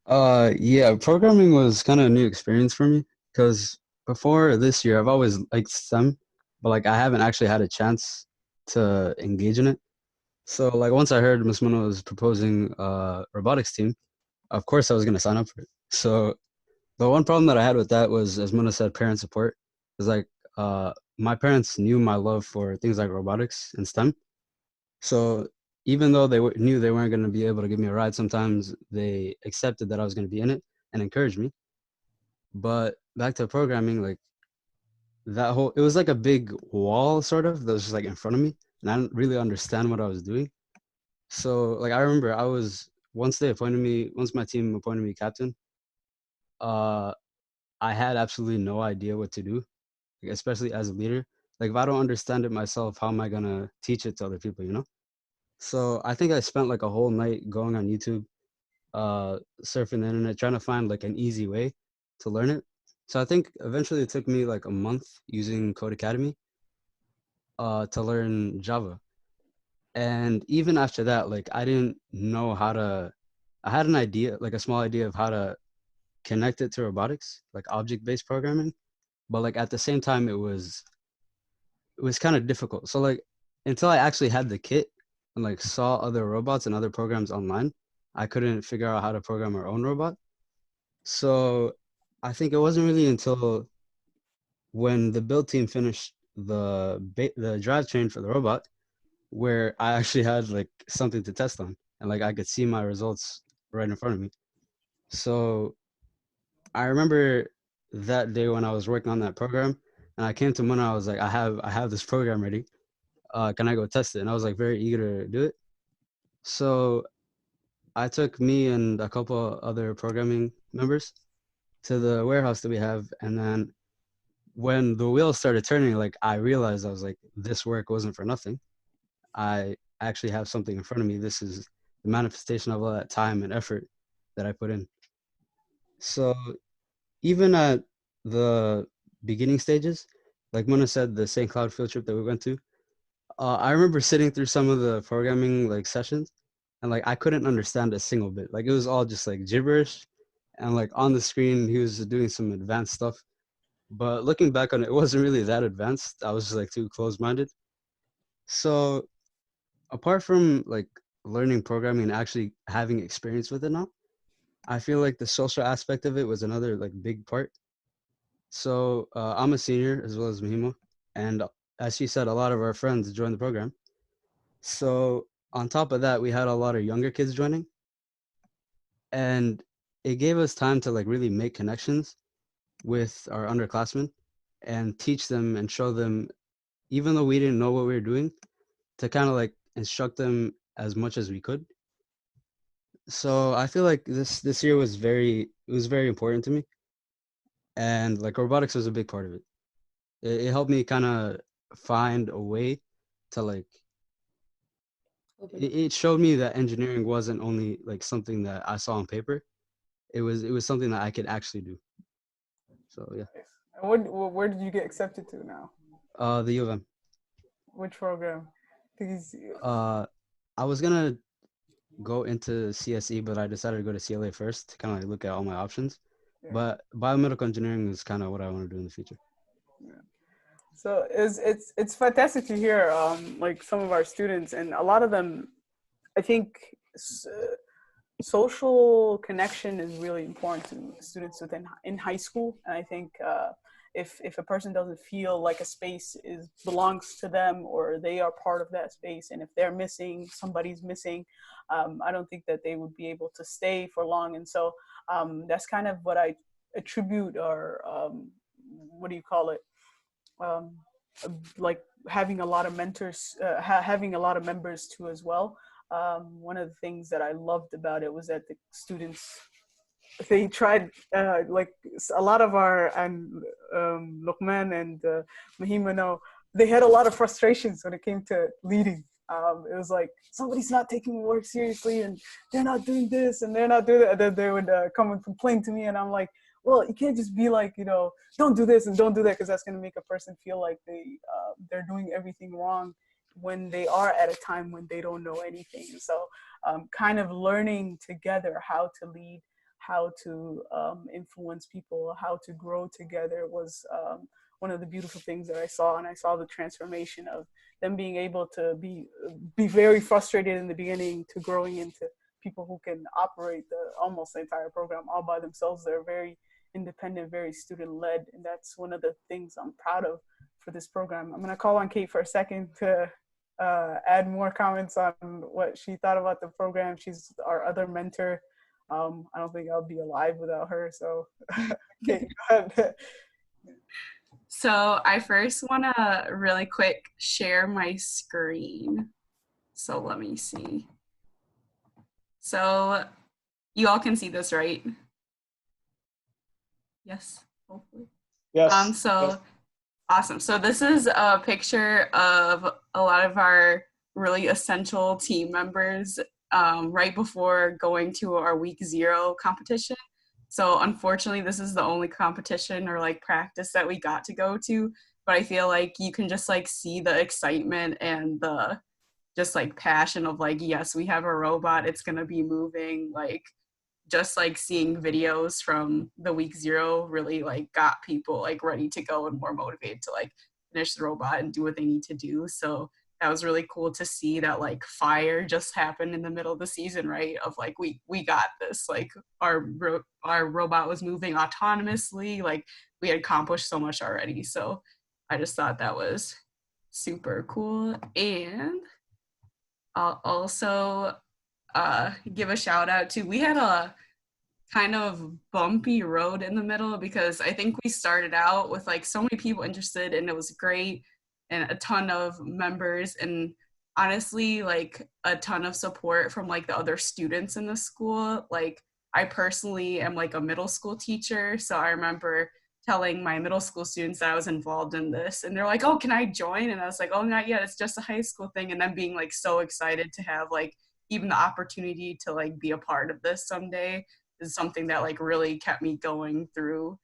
Yeah, programming was kind of a new experience for me, because before this year, I've always liked STEM, but like I haven't actually had a chance to engage in it. So like once I heard Ms. Mona was proposing a robotics team, of course I was going to sign up for it. So the one problem that I had with that was, as Mona said, parent support. It's like my parents knew my love for things like robotics and STEM. So even though they knew they weren't going to be able to give me a ride, sometimes they accepted that I was going to be in it and encouraged me. But back to programming, like that whole, it was like a big wall sort of that was just like in front of me, and I didn't really understand what I was doing. So like I remember once my team appointed me captain, uh I had absolutely no idea what to do, like, especially as a leader. Like if I don't understand it myself, how am I gonna teach it to other people, you know? So I think I spent like a whole night going on YouTube, surfing the internet, trying to find like an easy way to learn it. So I think eventually it took me like a month using Code Academy to learn Java. And even after that, like I didn't know how to, I had an idea, like a small idea of how to connect it to robotics, like object-based programming. But like at the same time, it was kind of difficult. So like until I actually had the kit and like saw other robots and other programs online, I couldn't figure out how to program our own robot. So I think it wasn't really until when the build team finished the drivetrain for the robot where I actually had like something to test on, and like I could see my results right in front of me. So I remember that day when I was working on that program, and I came to Mona. I was like, I have this program ready. Can I go test it? And I was like very eager to do it. So I took me and a couple other programming members to the warehouse that we have, and then when the wheels started turning, like I realized I was like, this work wasn't for nothing. I actually have something in front of me. This is the manifestation of all that time and effort that I put in. So even at the beginning stages, like Mona said, the St. Cloud field trip that we went to, I remember sitting through some of the programming like sessions, and like I couldn't understand a single bit. Like it was all just like gibberish, and like on the screen he was doing some advanced stuff. But looking back on it, it wasn't really that advanced. I was just like too closed-minded. So apart from like learning programming and actually having experience with it now, I feel like the social aspect of it was another like big part. So I'm a senior as well as Mahima, and as she said, a lot of our friends joined the program. So on top of that, we had a lot of younger kids joining, and it gave us time to like really make connections with our underclassmen and teach them and show them, even though we didn't know what we were doing, to kind of like instruct them as much as we could. So I feel like this year was very important to me, and like robotics was a big part of it. It helped me kind of find a way to like it showed me that engineering wasn't only like something that I saw on paper. It was something that I could actually do. So yeah. And where did you get accepted to now? The U of M. Which program? Because I was gonna go into CSE, but I decided to go to CLA first to kind of like look at all my options. yeah. But biomedical engineering is kind of what I want to do in the future. So it's fantastic to hear like some of our students, and a lot of them, I think social connection is really important to students in high school. And I think if a person doesn't feel like a space belongs to them, or they are part of that space, and if they're missing, somebody's missing, I don't think that they would be able to stay for long. And so that's kind of what I attribute, or what do you call it? Like having a lot of mentors, having a lot of members too as well. One of the things that I loved about it was that the students, they tried, like a lot of our, and Luqman and Mahima know, they had a lot of frustrations when it came to leading. It was like, somebody's not taking work seriously, and they're not doing this, and they're not doing that. And then they would come and complain to me, and I'm like, well, you can't just be like, don't do this and don't do that, because that's going to make a person feel like they're doing everything wrong when they are at a time when they don't know anything. So kind of learning together how to lead, how to influence people, how to grow together was one of the beautiful things that I saw. And I saw the transformation of them being able to be very frustrated in the beginning to growing into people who can operate almost the entire program all by themselves. They're very independent, very student-led, and that's one of the things I'm proud of for this program. I'm going to call on Kate for a second to add more comments on what she thought about the program. She's our other mentor. I don't think I'll be alive without her, so Kate, go ahead. So I first want to really quick share my screen. So let me see. So you all can see this, right? Yes, hopefully. Yes. So yes. awesome. So this is a picture of a lot of our really essential team members right before going to our week 0 competition. So unfortunately, this is the only competition or like practice that we got to go to. But I feel like you can just like see the excitement and the just like passion of like, yes, we have a robot. It's going to be moving. Like just like seeing videos from the week 0 really like got people like ready to go and more motivated to like finish the robot and do what they need to do. So that was really cool to see that like fire just happened in the middle of the season, right? Of like we got this, like our robot was moving autonomously, like we had accomplished so much already. So I just thought that was super cool. And I'll also give a shout out to, we had a kind of bumpy road in the middle because I think we started out with like so many people interested and it was great and a ton of members and honestly like a ton of support from like the other students in the school. Like I personally am like a middle school teacher, so I remember telling my middle school students that I was involved in this and they're like, oh, can I join? And I was like, oh, not yet, it's just a high school thing. And then being like so excited to have like even the opportunity to like be a part of this someday is something that like really kept me going through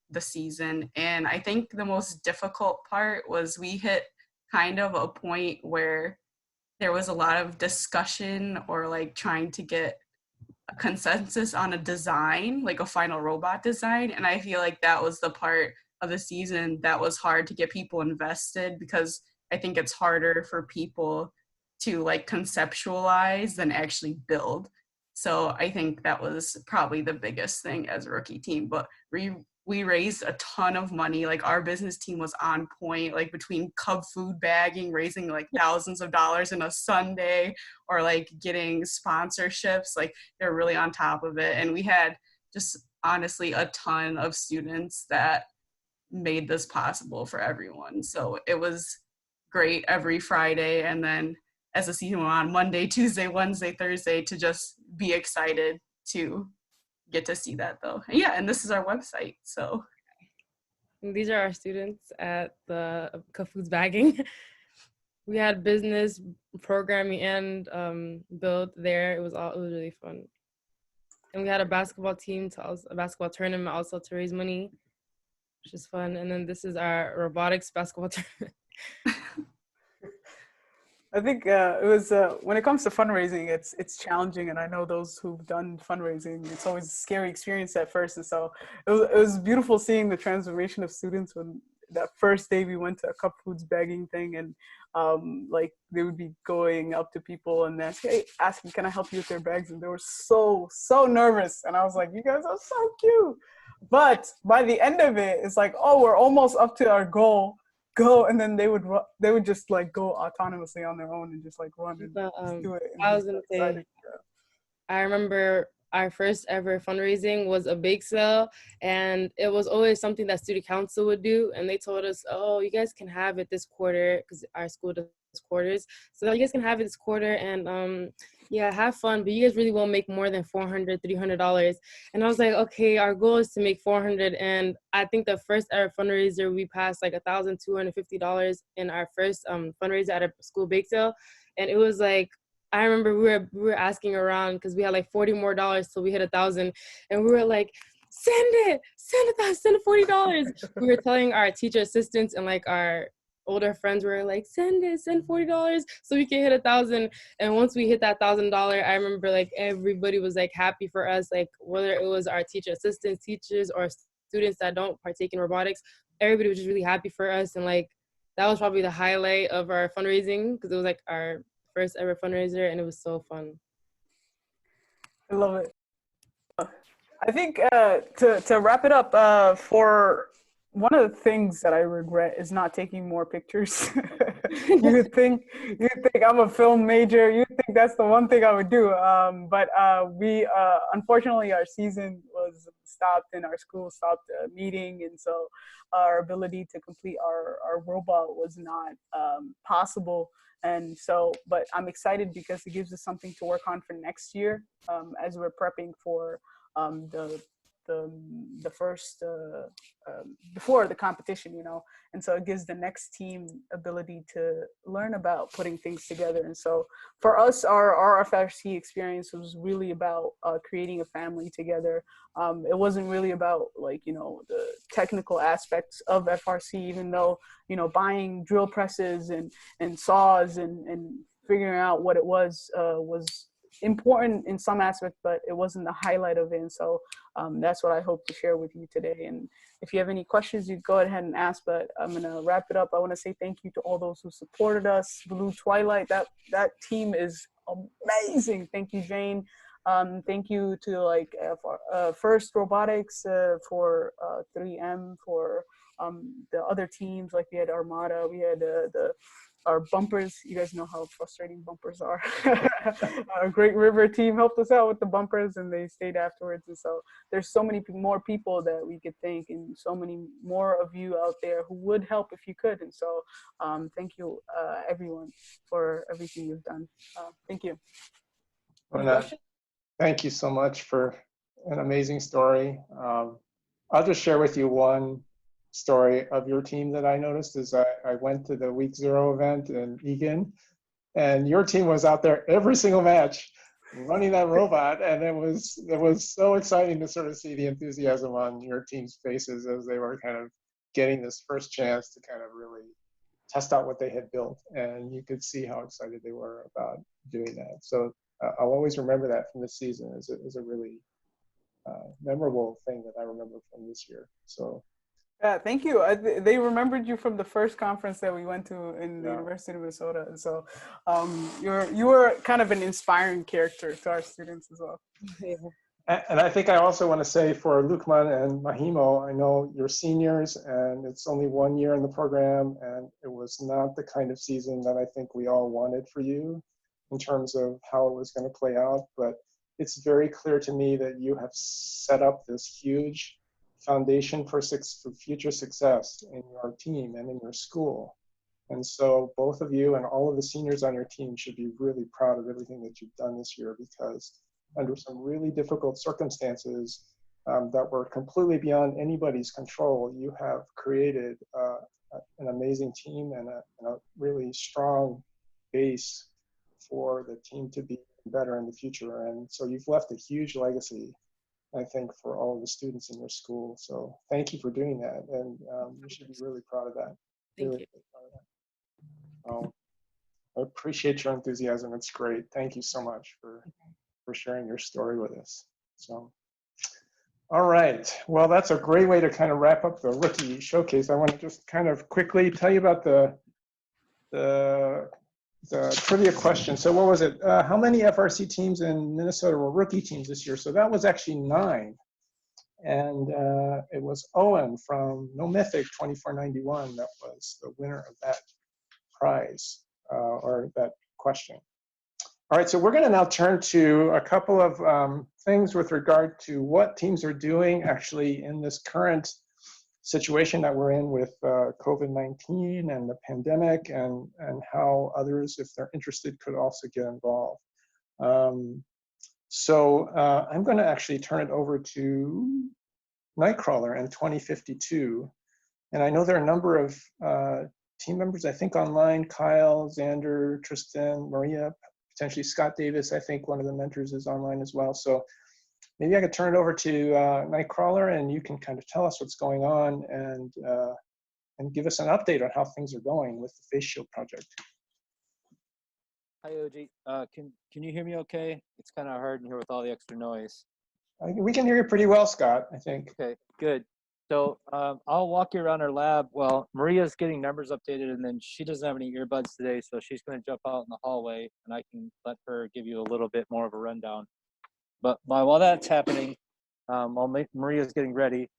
the season. And I think the most difficult part was we hit kind of a point where there was a lot of discussion or like trying to get a consensus on a design, like a final robot design. And I feel like that was the part of the season that was hard to get people invested because I think it's harder for people to like conceptualize than actually build. So I think that was probably the biggest thing as a rookie team. But we raised a ton of money. Like our business team was on point, like between Cub food bagging, raising like thousands of dollars in a Sunday, or like getting sponsorships. Like they're really on top of it. And we had just honestly a ton of students that made this possible for everyone. So it was great every Friday. And then as the season went on, Monday, Tuesday, Wednesday, Thursday, to just be excited to get to see that though. Yeah, and this is our website, so. These are our students at the Foods bagging. We had business, programming, and build there. It was really fun. And we had a basketball team, a basketball tournament also to raise money, which is fun. And then this is our robotics basketball tournament. I think it was when it comes to fundraising, it's challenging, and I know those who've done fundraising, it's always a scary experience at first. And so it was beautiful seeing the transformation of students when that first day we went to a Cup Foods bagging thing, and like they would be going up to people and asking, can I help you with their bags? And they were so nervous, and I was like, you guys are so cute. But by the end of it, it's like, oh, we're almost up to our goal. Go, and then they would just like go autonomously on their own and just like run and just do it. I was gonna say, I remember our first ever fundraising was a bake sale, and it was always something that student council would do, and they told us, oh, you guys can have it this quarter because our school does quarters, so you guys can have it this quarter, and yeah, have fun, but you guys really won't make more than $400, $300. And I was like, okay, our goal is to make $400. And I think the first ever fundraiser, we passed like $1,250 in our first fundraiser at a school bake sale. And it was like, I remember we were asking around because we had like $40 more, so we hit 1,000. And we were like, send $40. We were telling our teacher assistants and like our older friends were like, send $40 so we can hit 1,000. And once we hit that $1,000, I remember like everybody was like happy for us, like whether it was our teacher assistants, teachers, or students that don't partake in robotics, everybody was just really happy for us. And like that was probably the highlight of our fundraising because it was like our first ever fundraiser, and it was so fun. I love it. I think to wrap it up, for one of the things that I regret is not taking more pictures. you think I'm a film major. You think that's the one thing I would do. But we unfortunately our season was stopped and our school stopped meeting, and so our ability to complete our robot was not possible. And so, but I'm excited because it gives us something to work on for next year, as we're prepping for the first before the competition, you know. And so it gives the next team ability to learn about putting things together. And so for us, our FRC experience was really about creating a family together. It wasn't really about, like, you know, the technical aspects of FRC, even though, you know, buying drill presses and saws and figuring out what it was important in some aspects, but it wasn't the highlight of it. And so that's what I hope to share with you today. And if you have any questions, you go ahead and ask, but I'm gonna wrap it up. I wanna say thank you to all those who supported us. Blue Twilight, that team is amazing. Thank you, Jane. Thank you to First Robotics, for 3M, for the other teams, like we had Armada, we had our bumpers. You guys know how frustrating bumpers are. Our Great River team helped us out with the bumpers, and they stayed afterwards. And so there's so many more people that we could thank, and so many more of you out there who would help if you could. And so thank you, everyone, for everything you've done. Thank you. Thank you so much for an amazing story. I'll just share with you one story of your team that I noticed. Is I went to the week 0 event in Egan, and your team was out there every single match running that robot, and it was so exciting to sort of see the enthusiasm on your team's faces as they were kind of getting this first chance to kind of really test out what they had built, and you could see how excited they were about doing that. So I'll always remember that from this season as a really memorable thing that I remember from this year. So. Yeah, thank you. They remembered you from the first conference that we went to in the University of Minnesota, and so you were kind of an inspiring character to our students as well. And I think I also want to say for Lukman and Mahimo, I know you're seniors, and it's only 1 year in the program, and it was not the kind of season that I think we all wanted for you in terms of how it was going to play out. But it's very clear to me that you have set up this huge foundation for future success in your team and in your school. And so both of you and all of the seniors on your team should be really proud of everything that you've done this year, because under some really difficult circumstances that were completely beyond anybody's control, you have created an amazing team and a really strong base for the team to be better in the future. And so you've left a huge legacy, I think, for all of the students in your school. So thank you for doing that, and you should be really proud of that. Thank you. Proud of that. I appreciate your enthusiasm. It's great. Thank you so much for sharing your story with us. So, all right. Well, that's a great way to kind of wrap up the rookie showcase. I want to just kind of quickly tell you about the trivia question. So what was it? How many FRC teams in Minnesota were rookie teams this year? So that was actually 9. And it was Owen from No Mythic 2491 that was the winner of that prize, or that question. All right, so we're going to now turn to a couple of things with regard to what teams are doing actually in this current situation that we're in with COVID-19 and the pandemic, and how others, if they're interested, could also get involved. So I'm going to actually turn it over to Nightcrawler and 2052. And I know there are a number of team members, I think, online: Kyle, Xander, Tristan, Maria, potentially Scott Davis. I think one of the mentors is online as well. So maybe I could turn it over to Nightcrawler, and you can kind of tell us what's going on and give us an update on how things are going with the Face Shield project. Hi, OG. Can you hear me okay? It's kind of hard in here with all the extra noise. We can hear you pretty well, Scott, I think. Okay, good. So I'll walk you around our lab. Well, Maria's getting numbers updated, and then she doesn't have any earbuds today, so she's going to jump out in the hallway, and I can let her give you a little bit more of a rundown. But while that's happening, while Maria's getting ready,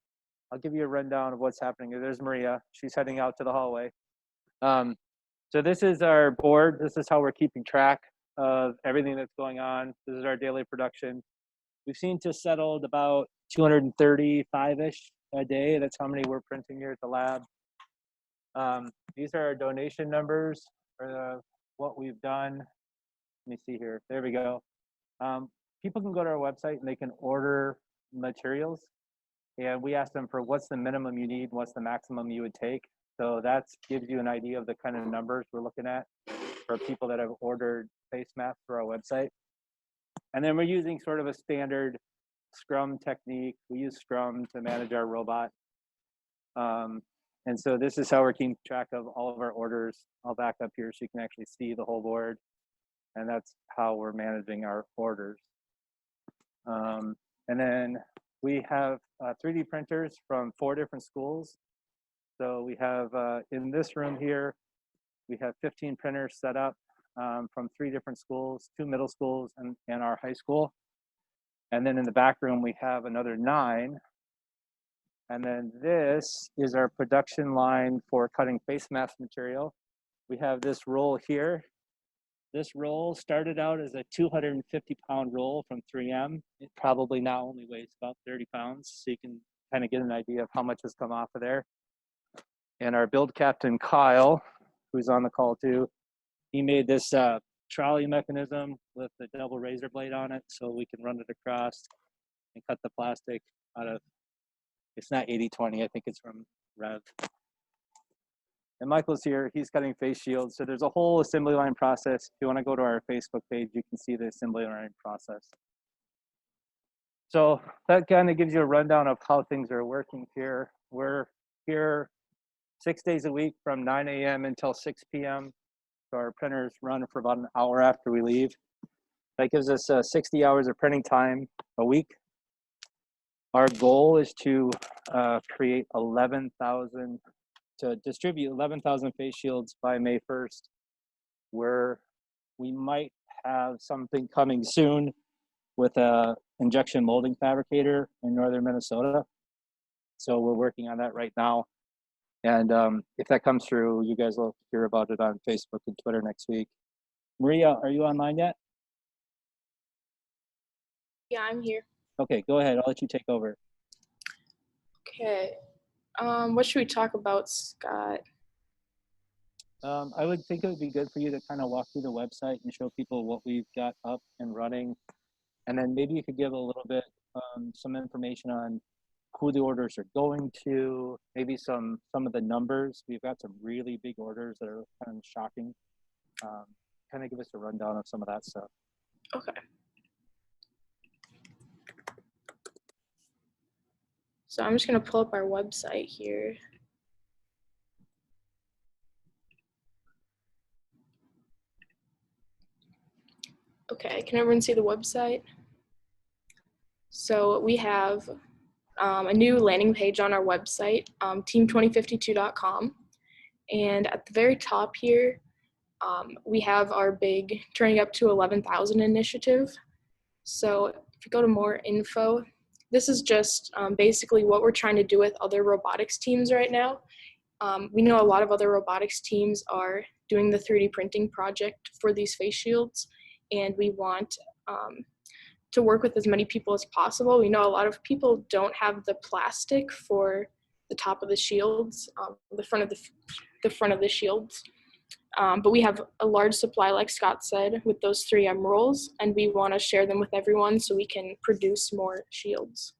I'll give you a rundown of what's happening. There's Maria. She's heading out to the hallway. So this is our board. This is how we're keeping track of everything that's going on. This is our daily production. We've seen to settled about 235-ish a day. That's how many we're printing here at the lab. These are our donation numbers for what we've done. Let me see here. There we go. People can go to our website and they can order materials. And we ask them for what's the minimum you need, what's the maximum you would take. So that gives you an idea of the kind of numbers we're looking at for people that have ordered face masks for our website. And then we're using sort of a standard Scrum technique. We use Scrum to manage our robot. And so this is how we're keeping track of all of our orders. I'll back up here so you can actually see the whole board. And that's how we're managing our orders. And then we have 3D printers from 4 different schools. So we have, in this room here, we have 15 printers set up from 3 different schools, 2 middle schools and our high school. And then in the back room, we have another 9. And then this is our production line for cutting face mask material. We have this roll here. This roll started out as a 250-pound roll from 3M. It probably now only weighs about 30 pounds, so you can kind of get an idea of how much has come off of there. And our build captain, Kyle, who's on the call too, he made this trolley mechanism with the double razor blade on it so we can run it across and cut the plastic out of, it's not 80/20, I think it's from Rev. And Michael's here, he's cutting face shields. So there's a whole assembly line process. If you want to go to our Facebook page, you can see the assembly line process. So that kind of gives you a rundown of how things are working here. We're here 6 days a week from 9 a.m. until 6 p.m. So our printers run for about an hour after we leave. That gives us 60 hours of printing time a week. Our goal is to create 11,000 to distribute 11,000 face shields by May 1st, where we might have something coming soon with a injection molding fabricator in northern Minnesota. So we're working on that right now. And if that comes through, you guys will hear about it on Facebook and Twitter next week. Maria, are you online yet? Yeah, I'm here. Okay, go ahead. I'll let you take over. Okay. What should we talk about, Scott? I would think it would be good for you to kind of walk through the website and show people what we've got up and running. And then maybe you could give a little bit, some information on who the orders are going to, maybe some of the numbers. We've got some really big orders that are kind of shocking. Kind of give us a rundown of some of that stuff. Okay. So I'm just going to pull up our website here. Okay, can everyone see the website? So we have a new landing page on our website, team2052.com. And at the very top here, we have our big Turning Up to 11,000 initiative. So if you go to more info, this is just basically what we're trying to do with other robotics teams right now. We know a lot of other robotics teams are doing the 3D printing project for these face shields, and we want to work with as many people as possible. We know a lot of people don't have the plastic for the top of the shields, the front of the shields. But we have a large supply, like Scott said, with those 3M rolls, and we want to share them with everyone so we can produce more shields.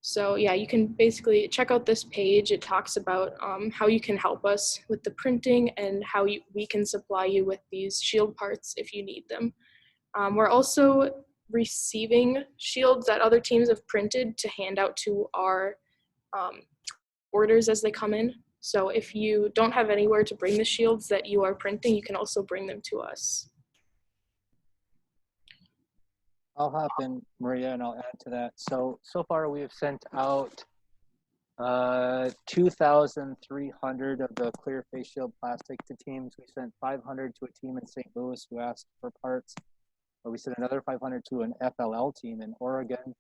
So yeah, you can basically check out this page. It talks about how you can help us with the printing and how we can supply you with these shield parts if you need them. We're also receiving shields that other teams have printed to hand out to our orders as they come in. So if you don't have anywhere to bring the shields that you are printing, you can also bring them to us. I'll hop in, Maria, and I'll add to that. So far we have sent out 2,300 of the clear face shield plastic to teams. We sent 500 to a team in St. Louis who asked for parts. Or we sent another 500 to an FLL team in Oregon.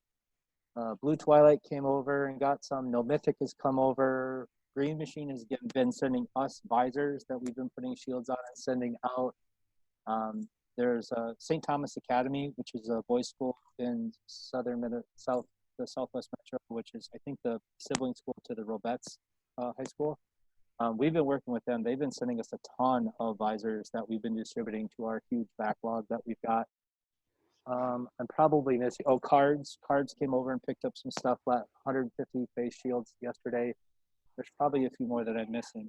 Blue Twilight came over and got some. No Mythic has come over. Green Machine has been sending us visors that we've been putting shields on and sending out. There's St. Thomas Academy, which is a boys' school in south the Southwest Metro, which is, I think, the sibling school to the Robettes High School. We've been working with them. They've been sending us a ton of visors that we've been distributing to our huge backlog that we've got. I'm probably missing, cards. Cards came over and picked up some stuff, 150 face shields yesterday. There's probably a few more that I'm missing.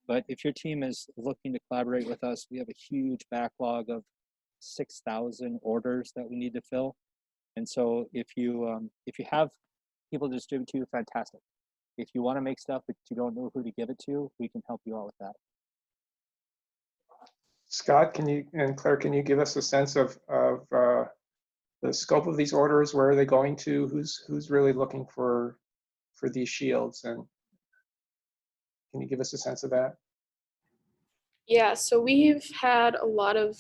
But if your team is looking to collaborate with us, we have a huge backlog of 6,000 orders that we need to fill. And so if you have people to distribute to, fantastic. If you want to make stuff but you don't know who to give it to, we can help you out with that. Scott, and Claire, can you give us a sense of the scope of these orders? Where are they going to? Who's really looking for these shields? And can you give us a sense of that? Yeah, so we've had a lot of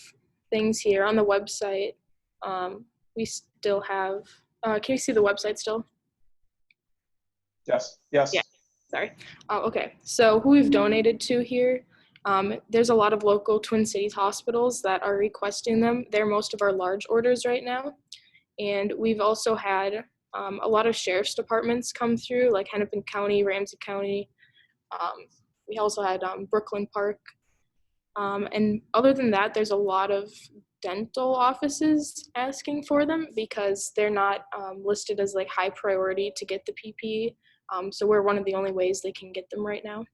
things here on the website. We still have, can you see the website still? Yes. Yeah, sorry. Okay, so who we've donated to here, there's a lot of local Twin Cities hospitals that are requesting them. They're most of our large orders right now. And we've also had a lot of sheriff's departments come through, like Hennepin County, Ramsey County. We also had Brooklyn Park. And other than that, there's a lot of dental offices asking for them because they're not listed as like high priority to get the PPE. So we're one of the only ways they can get them right now.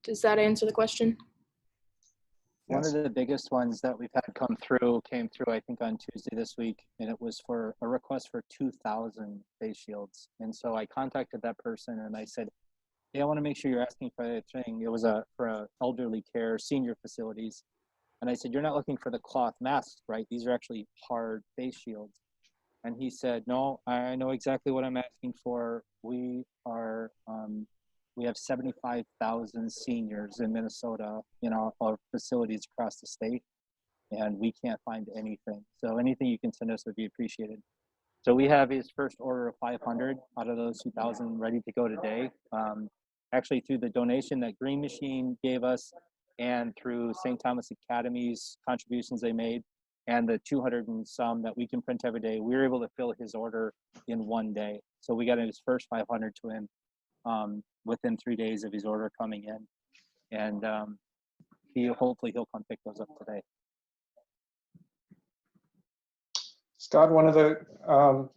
Does that answer the question? One of the biggest ones that we've had came through, I think, on Tuesday this week, and it was for a request for 2,000 face shields. And so I contacted that person and I said, hey, I want to make sure you're asking for that thing. It was for elderly care, senior facilities. And I said, you're not looking for the cloth masks, right? These are actually hard face shields. And he said, no, I know exactly what I'm asking for. We have 75,000 seniors in Minnesota in our facilities across the state, and we can't find anything. So anything you can send us would be appreciated. So we have his first order of 500 out of those 2,000 ready to go today. Actually, through the donation that Green Machine gave us and through St. Thomas Academy's contributions they made and the 200 and some that we can print every day, we were able to fill his order in one day. So we got his first 500 to him within 3 days of his order coming in. And hopefully he'll come pick those up today. Scott,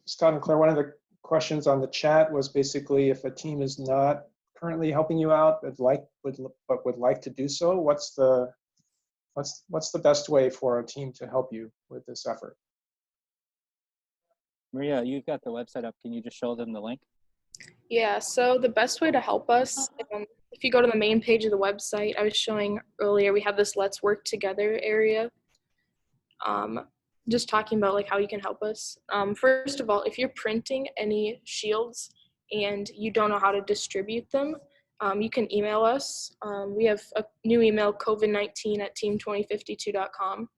Scott and Claire, one of the questions on the chat was basically if a team is not currently helping you out but would like to do so, what's the best way for a team to help you with this effort? Maria, you've got the website up. Can you just show them the link? Yeah, so the best way to help us, if you go to the main page of the website, I was showing earlier, we have this Let's Work Together area. Just talking about like how you can help us. First of all, if you're printing any shields and you don't know how to distribute them, you can email us. We have a new email, covid19@team2052.com,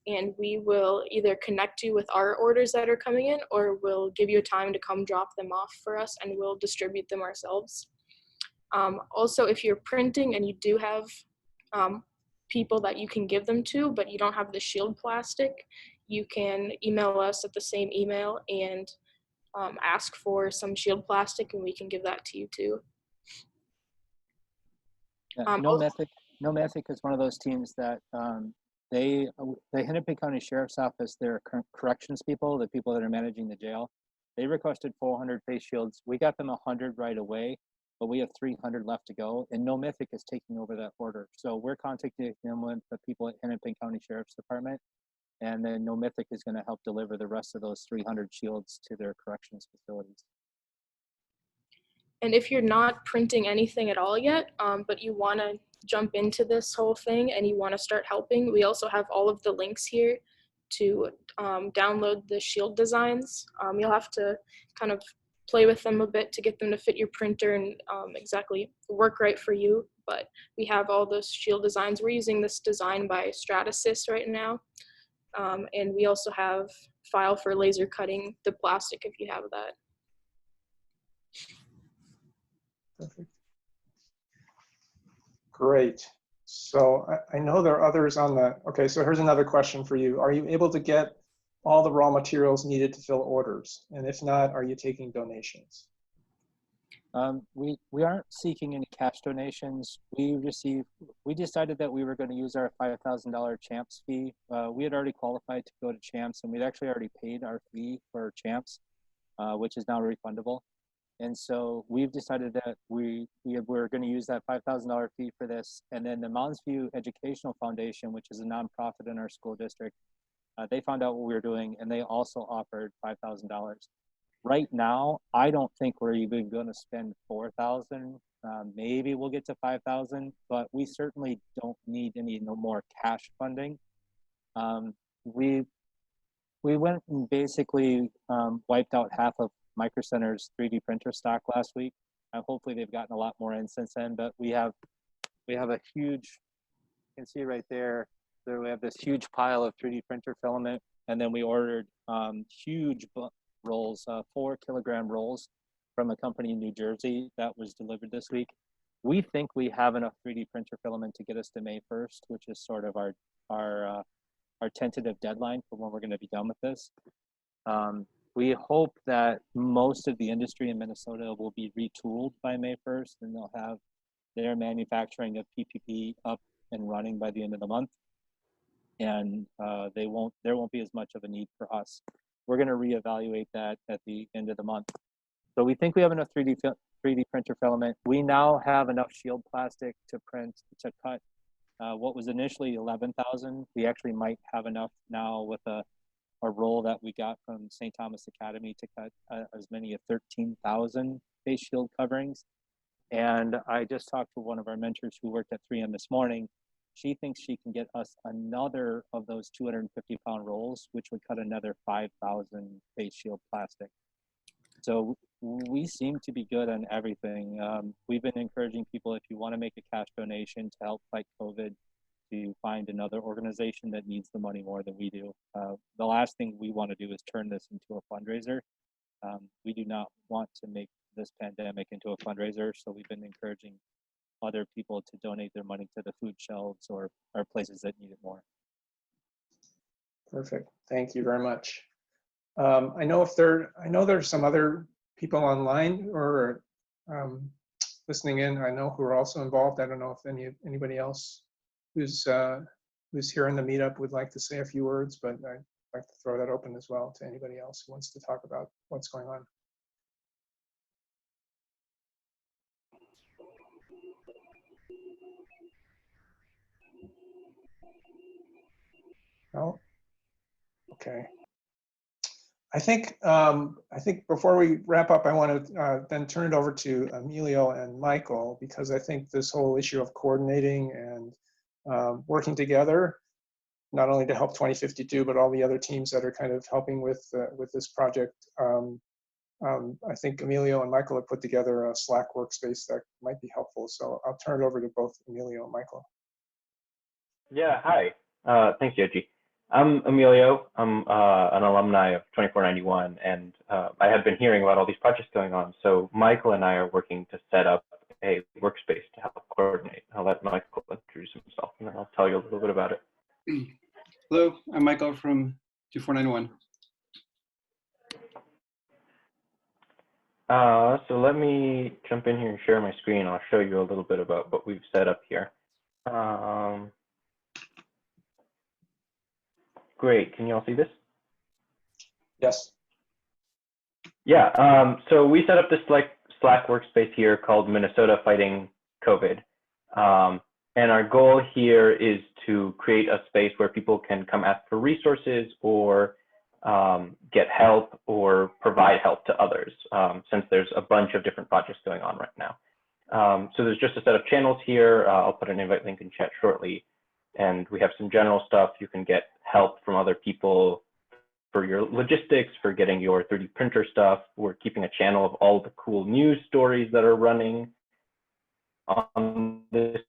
and we will either connect you with our orders that are coming in, or we'll give you a time to come drop them off for us, and we'll distribute them ourselves. Also, if you're printing and you do have people that you can give them to, but you don't have the shield plastic, you can email us at the same email and ask for some shield plastic, and we can give that to you too. Yeah, Nomethic is one of those teams that the Hennepin County Sheriff's Office, their corrections people, the people that are managing the jail, they requested 400 face shields. We got them 100 right away, but we have 300 left to go, and Nomethic is taking over that order. So we're contacting them with the people at Hennepin County Sheriff's Department, and then Nomethic is going to help deliver the rest of those 300 shields to their corrections facilities. And if you're not printing anything at all yet, but you want to jump into this whole thing and you want to start helping, we also have all of the links here to download the shield designs. You'll have to kind of play with them a bit to get them to fit your printer and exactly work right for you. But we have all those shield designs. We're using this design by Stratasys right now. And we also have file for laser cutting the plastic if you have that. Perfect. Great. So I know there are others on the, okay, so here's another question for you. Are you able to get all the raw materials needed to fill orders? And if not, are you taking donations? We aren't seeking any cash donations. We decided that we were going to use our $5,000 champs fee. We had already qualified to go to champs, and we'd actually already paid our fee for champs, which is now refundable. And so we've decided that we're going to use that $5,000 fee for this. And then the Mounds View Educational Foundation, which is a nonprofit in our school district, they found out what we were doing, and they also offered $5,000. Right now, I don't think we're even going to spend 4,000. Maybe we'll get to 5,000, but we certainly don't need no more cash funding. We went and basically wiped out half of Micro Center's 3D printer stock last week. Hopefully, they've gotten a lot more in since then. But we have a huge, you can see right there. There we have this huge pile of 3D printer filament, and then we ordered huge rolls, 4-kilogram rolls from a company in New Jersey that was delivered this week. We think we have enough 3D printer filament to get us to May 1st, which is sort of our tentative deadline for when we're going to be done with this. We hope that most of the industry in Minnesota will be retooled by May 1st, and they'll have their manufacturing of PPP up and running by the end of the month. And there won't be as much of a need for us. We're going to reevaluate that at the end of the month. So we think we have enough 3D printer filament. We now have enough shield plastic to cut what was initially 11,000. We actually might have enough now with a roll that we got from St. Thomas Academy to cut as many as 13,000 face shield coverings. And I just talked to one of our mentors who worked at 3M this morning. She thinks she can get us another of those 250-pound rolls, which would cut another 5,000 face shield plastic. So we seem to be good on everything. We've been encouraging people, if you want to make a cash donation to help fight COVID, to find another organization that needs the money more than we do. The last thing we want to do is turn this into a fundraiser. We do not want to make this pandemic into a fundraiser, so we've been encouraging other people to donate their money to the food shelves or places that need it more. Perfect. Thank you very much. I know there's some other people online or listening in. I know who are also involved. I don't know if anybody else who's here in the meetup would like to say a few words, but I'd like to throw that open as well to anybody else who wants to talk about what's going on. No? Okay. I think before we wrap up, I want to then turn it over to Emilio and Michael, because I think this whole issue of coordinating and working together, not only to help 2052, but all the other teams that are kind of helping with this project. I think Emilio and Michael have put together a Slack workspace that might be helpful. So I'll turn it over to both Emilio and Michael. Yeah, hi. Thanks, Yoji. I'm Emilio. I'm an alumni of 2491, and I had been hearing about all these projects going on. So Michael and I are working to set up a workspace to help coordinate. I'll let Michael introduce himself, and then I'll tell you a little bit about it. Hello, I'm Michael from 2491. So let me jump in here and share my screen. I'll show you a little bit about what we've set up here. Great, can you all see this? Yes. Yeah, so we set up this Slack workspace here called Minnesota Fighting COVID. And our goal here is to create a space where people can come ask for resources or get help or provide help to others, since there's a bunch of different projects going on right now. So there's just a set of channels here. I'll put an invite link in chat shortly. And we have some general stuff. You can get help from other people for your logistics, for getting your 3D printer stuff. We're keeping a channel of all the cool news stories that are running on this.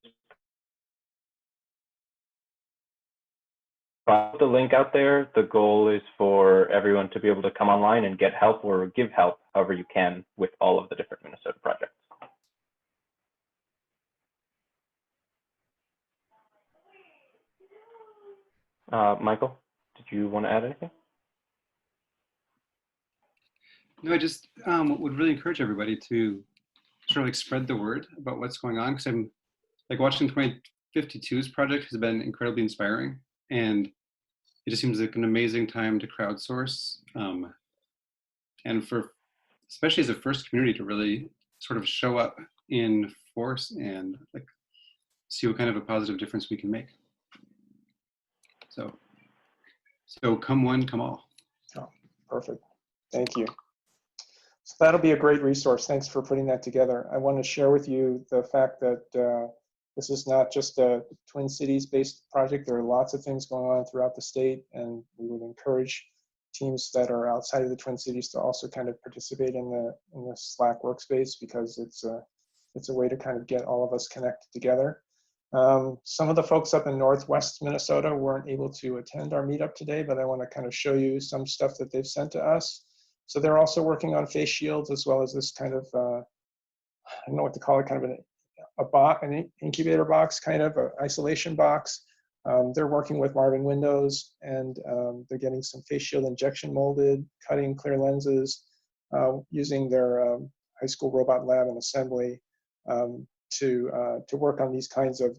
Put the link out there. The goal is for everyone to be able to come online and get help or give help however you can with all of the different Minnesota projects. Michael, did you want to add anything? No, I just would really encourage everybody to sort of like spread the word about what's going on, because I'm like watching 2052's project has been incredibly inspiring, and it just seems like an amazing time to crowdsource, and for especially as a first community to really sort of show up in force and like see what kind of a positive difference we can make. So come one, come all. Oh, perfect. Thank you. So that'll be a great resource. Thanks for putting that together. I want to share with you the fact that this is not just a Twin Cities based project. There are lots of things going on throughout the state, and we would encourage teams that are outside of the Twin Cities to also kind of participate in the Slack workspace, because it's a way to kind of get all of us connected together. Some of the folks up in Northwest Minnesota weren't able to attend our meetup today, but I want to kind of show you some stuff that they've sent to us. So they're also working on face shields, as well as this kind of, I don't know what to call it, kind of an incubator box, kind of an isolation box. They're working with Marvin Windows, and they're getting some face shield injection molded, cutting clear lenses, using their high school robot lab and assembly to work on these kinds of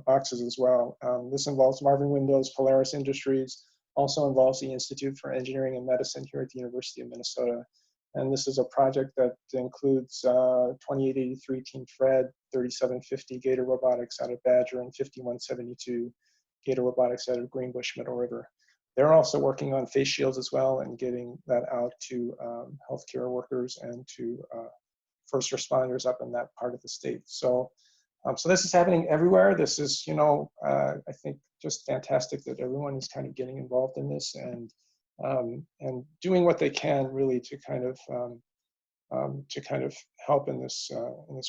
boxes as well. This involves Marvin Windows, Polaris Industries, also involves the Institute for Engineering and Medicine here at the University of Minnesota. And this is a project that includes 2883 Team Fred, 3750 Gator Robotics out of Badger, and 5172 Gator Robotics out of Greenbush Middle River. They're also working on face shields as well and getting that out to healthcare workers and to first responders up in that part of the state. So, so this is happening everywhere. This is, I think just fantastic that everyone is kind of getting involved in this and doing what they can really to kind of help in this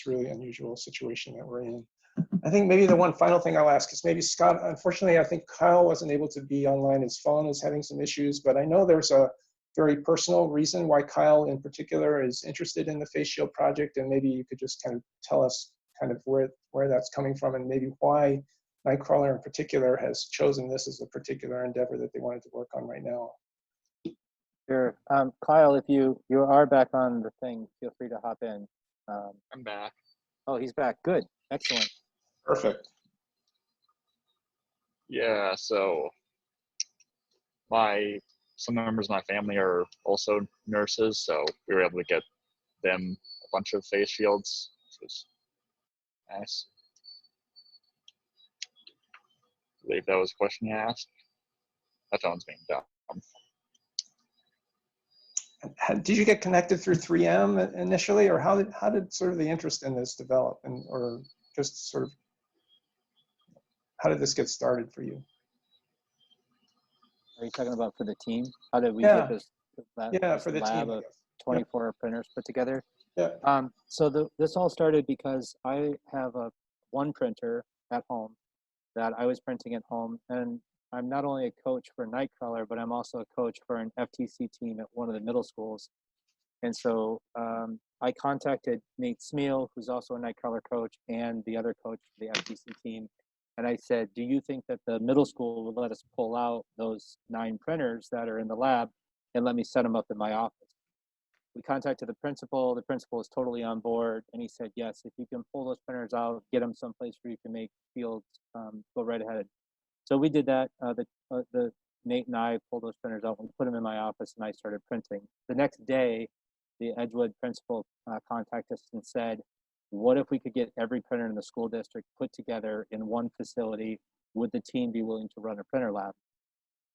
really unusual situation that we're in. I think maybe the one final thing I'll ask is maybe Scott. Unfortunately, I think Kyle wasn't able to be online. His phone is having some issues, but I know there's a very personal reason why Kyle in particular is interested in the face shield project, and maybe you could just kind of tell us kind of where that's coming from, and maybe why Nightcrawler in particular has chosen this as a particular endeavor that they wanted to work on right now. Sure. Kyle, if you are back on the thing, feel free to hop in. I'm back. Oh, he's back. Good. Excellent. Perfect. Yeah, so some members of my family are also nurses, so we were able to get them a bunch of face shields, which was nice. I believe that was a question you asked. My phone's being dumb. Did you get connected through 3M initially, or how did sort of the interest in this develop, or just sort of how did this get started for you? Are you talking about for the team? How did we Yeah. get this For the lab team, I of guess. 24 printers put together? Yeah. So this all started because I have one printer at home that I was printing at home, and I'm not only a coach for Nightcrawler, but I'm also a coach for an FTC team at one of the middle schools. And so I contacted Nate Smeal, who's also a Nightcrawler coach, and the other coach for the FTC team. And I said, do you think that the middle school would let us pull out those 9 printers that are in the lab and let me set them up in my office? We contacted the principal. The principal was totally on board, and he said, yes, if you can pull those printers out, get them someplace where you can make fields, go right ahead. So we did that. The Nate and I pulled those printers out, and we put them in my office, and I started printing. The next day, the Edgewood principal contacted us and said, what if we could get every printer in the school district put together in one facility? Would the team be willing to run a printer lab?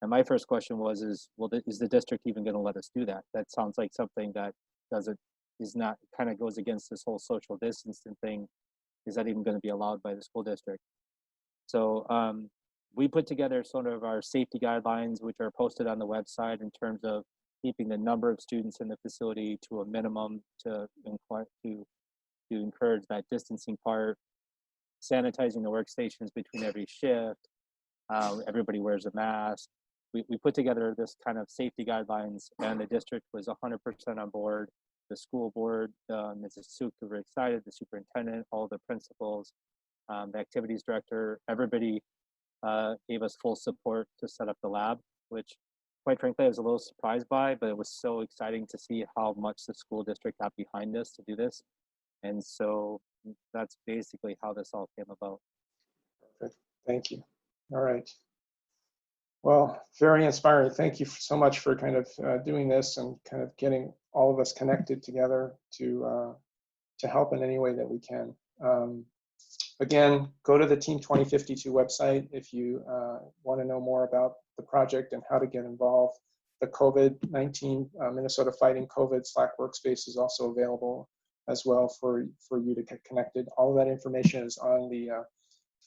And my first question was, is the district even going to let us do that? That sounds like something that kind of goes against this whole social distancing thing. Is that even going to be allowed by the school district? So we put together sort of our safety guidelines, which are posted on the website in terms of keeping the number of students in the facility to a minimum to encourage that distancing part, sanitizing the workstations between every shift, everybody wears a mask. We put together this kind of safety guidelines, and the district was 100% on board. The school board, Mrs. Suk, were excited, the superintendent, all the principals, the activities director, everybody gave us full support to set up the lab, which quite frankly, I was a little surprised by, but it was so exciting to see how much the school district got behind us to do this. And so that's basically how this all came about. Perfect. Thank you. All right. Well, very inspiring. Thank you so much for kind of doing this and kind of getting all of us connected together to help in any way that we can. Again, go to the Team 2052 website if you want to know more about the project and how to get involved. The COVID-19 Minnesota Fighting COVID Slack Workspace is also available as well for you to get connected. All of that information is on the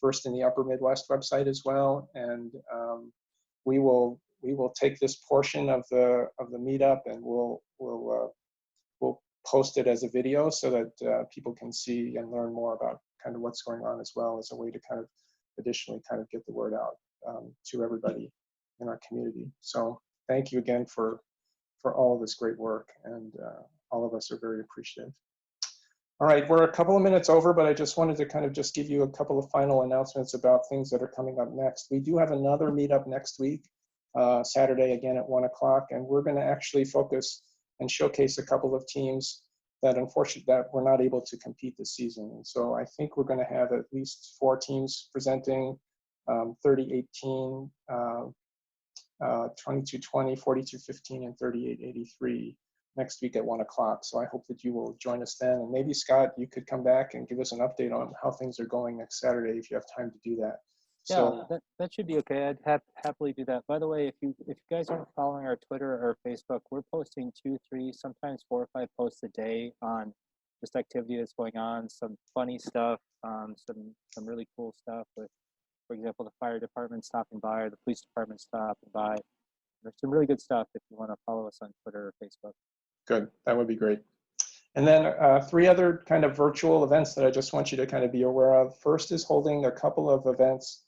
First in the Upper Midwest website as well, and we will take this portion of the meetup and we'll post it as a video so that people can see and learn more about kind of what's going on as well, as a way to kind of additionally kind of get the word out to everybody in our community. So thank you again for all of this great work, and all of us are very appreciative. All right, we're a couple of minutes over, but I just wanted to kind of just give you a couple of final announcements about things that are coming up next. We do have another meetup next week, Saturday again at 1 o'clock, and we're going to actually focus and showcase a couple of teams that unfortunately that were not able to compete this season. And so I think we're going to have at least 4 teams presenting, 3018, 2220, 4215, and 3883 next week at 1 o'clock. So I hope that you will join us then. And maybe Scott, you could come back and give us an update on how things are going next Saturday if you have time to do that. Yeah, that should be okay. I'd happily do that. By the way, if you guys aren't following our Twitter or Facebook, we're posting 2, 3, sometimes 4 or 5 posts a day on just activity that's going on, some funny stuff, some really cool stuff with, for example, the fire department stopping by or the police department stopping by. There's some really good stuff if you want to follow us on Twitter or Facebook. Good, that would be great. And then 3 other kind of virtual events that I just want you to kind of be aware of. First is holding a couple of events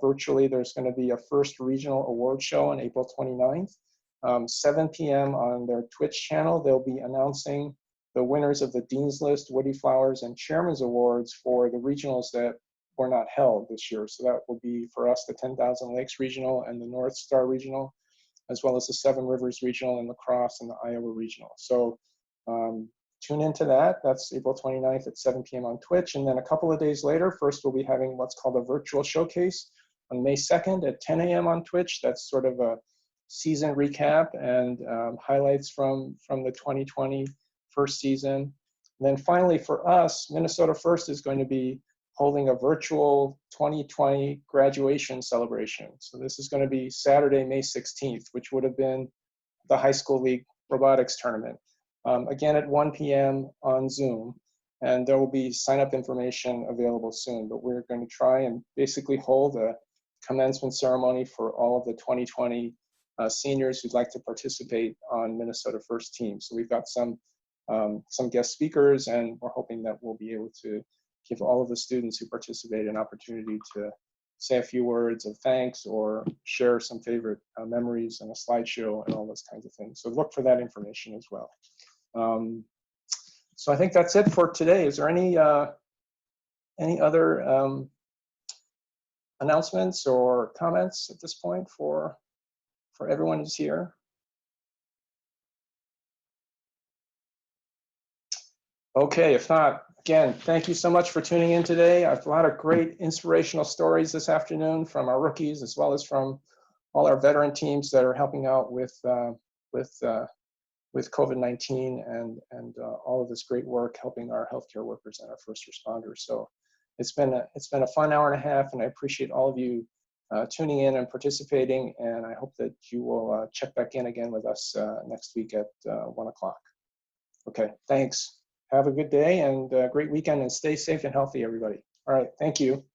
virtually. There's going to be a first regional award show on April 29th, 7 p.m. on their Twitch channel. They'll be announcing the winners of the Dean's List, Woody Flowers, and Chairman's Awards for the regionals that were not held this year. So that will be for us the 10,000 Lakes Regional and the North Star Regional, as well as the 7 Rivers Regional and La Crosse and the Iowa Regional. So tune into that. That's April 29th at 7 p.m. on Twitch. And then a couple of days later, first we'll be having what's called a virtual showcase on May 2nd at 10 a.m. on Twitch. That's sort of a season recap and highlights from the 2020 first season. And then finally for us, Minnesota FRC is going to be holding a virtual 2020 graduation celebration. So this is going to be Saturday, May 16th, which would have been the high school league robotics tournament. Again at 1 p.m. on Zoom, and there will be sign-up information available soon, but we're going to try and basically hold a commencement ceremony for all of the 2020 seniors who'd like to participate on Minnesota FRC team. So we've got some guest speakers, and we're hoping that we'll be able to give all of the students who participate an opportunity to say a few words of thanks or share some favorite memories and a slideshow and all those kinds of things. So look for that information as well. So I think that's it for today. Is there any other announcements or comments at this point for everyone who's here? Okay, if not, again, thank you so much for tuning in today. I have a lot of great inspirational stories this afternoon from our rookies, as well as from all our veteran teams that are helping out with COVID-19 and all of this great work helping our healthcare workers and our first responders. So it's been a fun hour and a half, and I appreciate all of you tuning in and participating, and I hope that you will check back in again with us next week at 1 o'clock. Okay, thanks. Have a good day and a great weekend, and stay safe and healthy, everybody. All right, thank you.